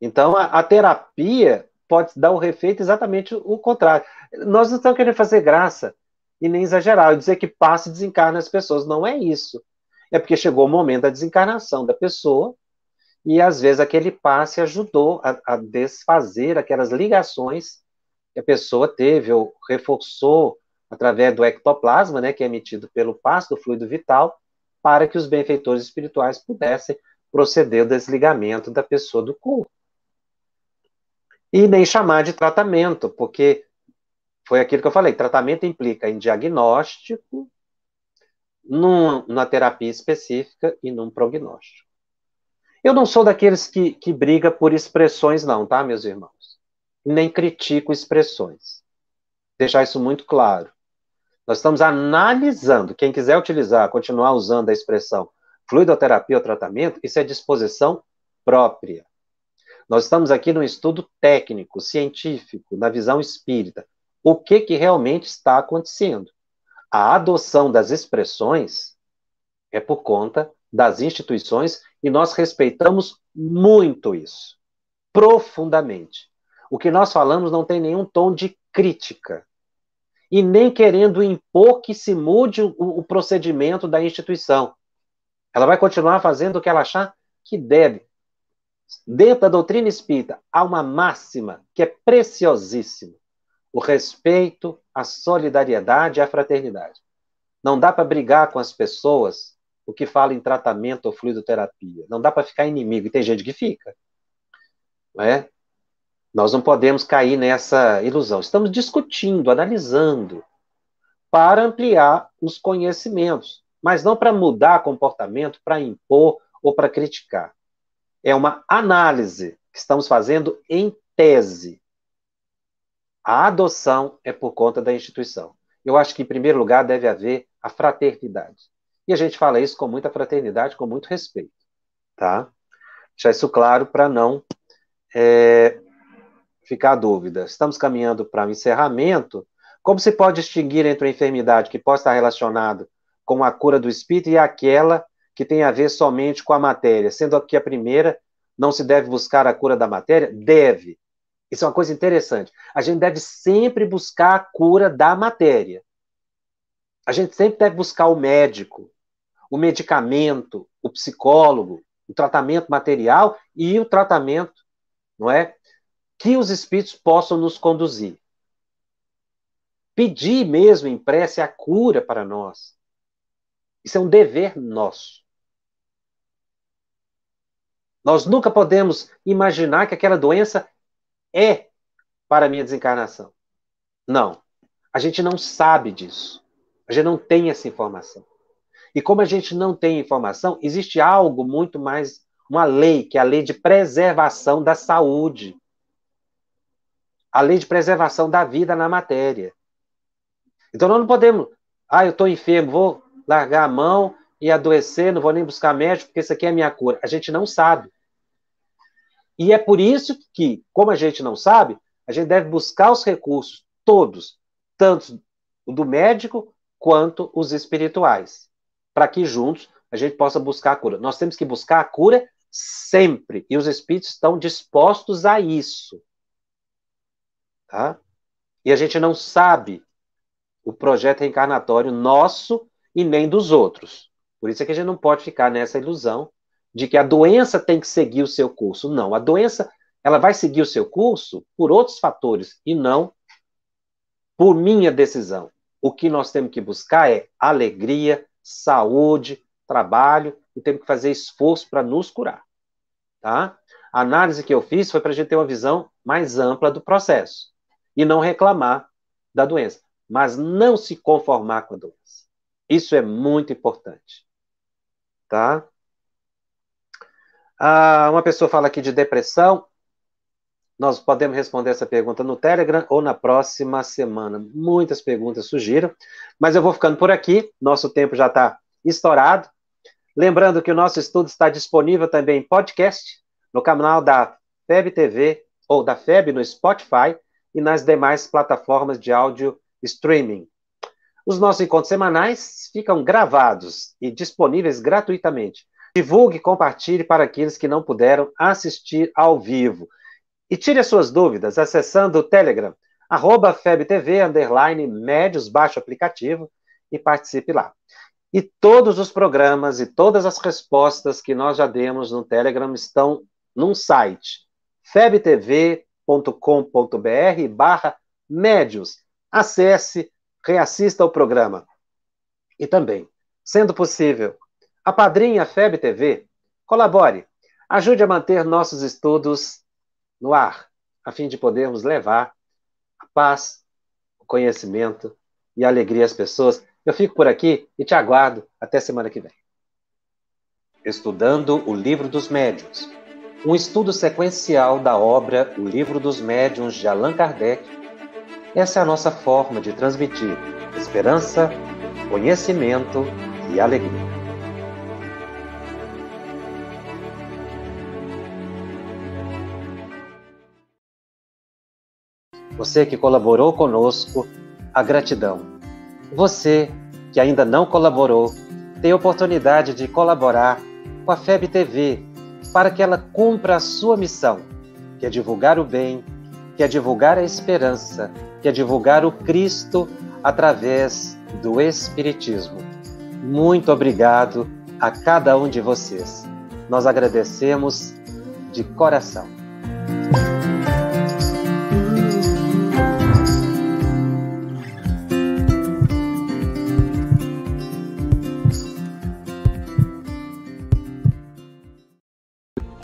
Então, a terapia pode dar o efeito exatamente o contrário. Nós não estamos querendo fazer graça e nem exagerar, dizer que passa e desencarna as pessoas. Não é isso. É porque chegou o momento da desencarnação da pessoa e, às vezes, aquele passe ajudou a desfazer aquelas ligações que a pessoa teve ou reforçou através do ectoplasma, né, que é emitido pelo passe do fluido vital, para que os benfeitores espirituais pudessem proceder ao desligamento da pessoa do corpo. E nem chamar de tratamento, porque foi aquilo que eu falei, tratamento implica em diagnóstico, numa terapia específica e num prognóstico. Eu não sou daqueles que briga por expressões não, tá, meus irmãos? Nem critico expressões. Deixar isso muito claro. Nós estamos analisando, quem quiser utilizar, continuar usando a expressão fluidoterapia ou tratamento, isso é disposição própria. Nós estamos aqui num estudo técnico, científico, na visão espírita. O que realmente está acontecendo? A adoção das expressões é por conta das instituições e nós respeitamos muito isso, profundamente. O que nós falamos não tem nenhum tom de crítica e nem querendo impor que se mude o procedimento da instituição. Ela vai continuar fazendo o que ela achar que deve. Dentro da doutrina espírita, há uma máxima que é preciosíssima: o respeito, a solidariedade e a fraternidade. Não dá para brigar com as pessoas o que fala em tratamento ou fluidoterapia. Não dá para ficar inimigo. E tem gente que fica. Não é? Nós não podemos cair nessa ilusão. Estamos discutindo, analisando, para ampliar os conhecimentos, mas não para mudar comportamento, para impor ou para criticar. É uma análise que estamos fazendo em tese. A adoção é por conta da instituição. Eu acho que, em primeiro lugar, deve haver a fraternidade. E a gente fala isso com muita fraternidade, com muito respeito. Tá? Deixar isso claro para não ficar dúvida. Estamos caminhando para o encerramento. Como se pode distinguir entre uma enfermidade que pode estar relacionada com a cura do espírito e aquela que tem a ver somente com a matéria? Sendo que a primeira não se deve buscar a cura da matéria? Deve. Isso é uma coisa interessante. A gente deve sempre buscar a cura da matéria. A gente sempre deve buscar o médico, o medicamento, o psicólogo, o tratamento material e o tratamento, não é? Que os espíritos possam nos conduzir. Pedir mesmo em prece a cura para nós. Isso é um dever nosso. Nós nunca podemos imaginar que aquela doença é para a minha desencarnação. Não. A gente não sabe disso. A gente não tem essa informação. E como a gente não tem informação, existe algo muito mais, uma lei, que é a lei de preservação da saúde. A lei de preservação da vida na matéria. Então nós não podemos, eu estou enfermo, vou largar a mão e adoecer, não vou nem buscar médico, porque isso aqui é a minha cura. A gente não sabe. E é por isso que, como a gente não sabe, a gente deve buscar os recursos todos, tanto o do médico quanto os espirituais, para que juntos a gente possa buscar a cura. Nós temos que buscar a cura sempre, e os espíritos estão dispostos a isso. Tá? E a gente não sabe o projeto reencarnatório nosso e nem dos outros. Por isso é que a gente não pode ficar nessa ilusão de que a doença tem que seguir o seu curso. Não, a doença ela vai seguir o seu curso por outros fatores e não por minha decisão. O que nós temos que buscar é alegria, saúde, trabalho e temos que fazer esforço para nos curar. Tá? A análise que eu fiz foi para a gente ter uma visão mais ampla do processo e não reclamar da doença, mas não se conformar com a doença. Isso é muito importante. Tá? Uma pessoa fala aqui de depressão. Nós podemos responder essa pergunta no Telegram ou na próxima semana. Muitas perguntas surgiram, mas eu vou ficando por aqui. Nosso tempo já está estourado. Lembrando que o nosso estudo está disponível também em podcast, no canal da FEB TV ou da FEB no Spotify e nas demais plataformas de áudio streaming. Os nossos encontros semanais ficam gravados e disponíveis gratuitamente. Divulgue e compartilhe para aqueles que não puderam assistir ao vivo. E tire as suas dúvidas acessando o Telegram, @FebTV_médios, baixe o aplicativo e participe lá. E todos os programas e todas as respostas que nós já demos no Telegram estão num site, febtv.com.br/médios. Acesse, reassista ao programa. E também, sendo possível, apadrinhe a FEB TV, colabore, ajude a manter nossos estudos no ar, a fim de podermos levar a paz, o conhecimento e a alegria às pessoas. Eu fico por aqui e te aguardo até semana que vem. Estudando o Livro dos Médiuns, um estudo sequencial da obra O Livro dos Médiuns de Allan Kardec. Essa é a nossa forma de transmitir esperança, conhecimento e alegria. Você que colaborou conosco, a gratidão. Você que ainda não colaborou, tem a oportunidade de colaborar com a FEB TV para que ela cumpra a sua missão, que é divulgar o bem, que é divulgar a esperança, que é divulgar o Cristo através do Espiritismo. Muito obrigado a cada um de vocês. Nós agradecemos de coração.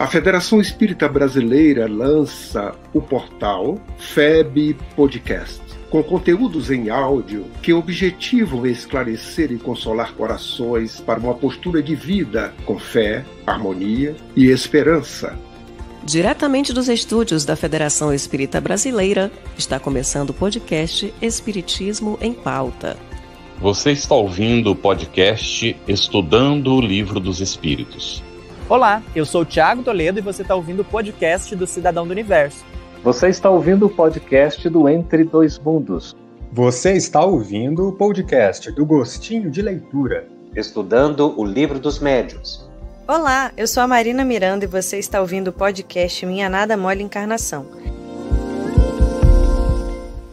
A Federação Espírita Brasileira lança o portal FEB Podcast, com conteúdos em áudio que objetivam esclarecer e consolar corações para uma postura de vida com fé, harmonia e esperança. Diretamente dos estúdios da Federação Espírita Brasileira, está começando o podcast Espiritismo em Pauta. Você está ouvindo o podcast Estudando o Livro dos Espíritos. Olá, eu sou o Thiago Toledo e você está ouvindo o podcast do Cidadão do Universo. Você está ouvindo o podcast do Entre Dois Mundos. Você está ouvindo o podcast do Gostinho de Leitura. Estudando o Livro dos Médiuns. Olá, eu sou a Marina Miranda e você está ouvindo o podcast Minha Nada Mole Encarnação.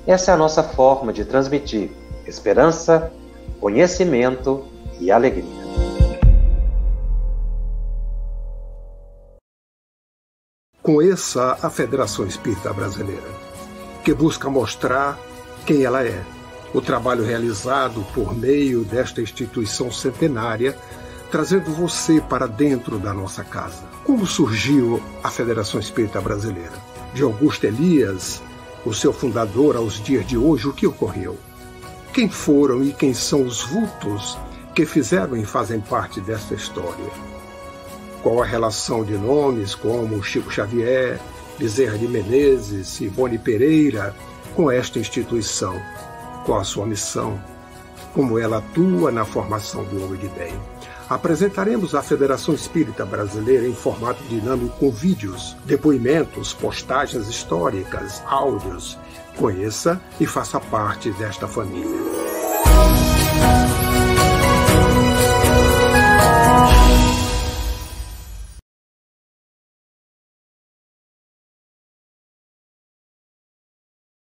Essa é a nossa forma de transmitir esperança, conhecimento e alegria. Conheça a Federação Espírita Brasileira, que busca mostrar quem ela é. O trabalho realizado por meio desta instituição centenária, trazendo você para dentro da nossa casa. Como surgiu a Federação Espírita Brasileira? De Augusto Elias, o seu fundador, aos dias de hoje, o que ocorreu? Quem foram e quem são os vultos que fizeram e fazem parte desta história? Qual a relação de nomes como Chico Xavier, Bezerra de Menezes, Ivone Pereira com esta instituição? Qual a sua missão? Como ela atua na formação do homem de bem? Apresentaremos a Federação Espírita Brasileira em formato dinâmico com vídeos, depoimentos, postagens históricas, áudios. Conheça e faça parte desta família.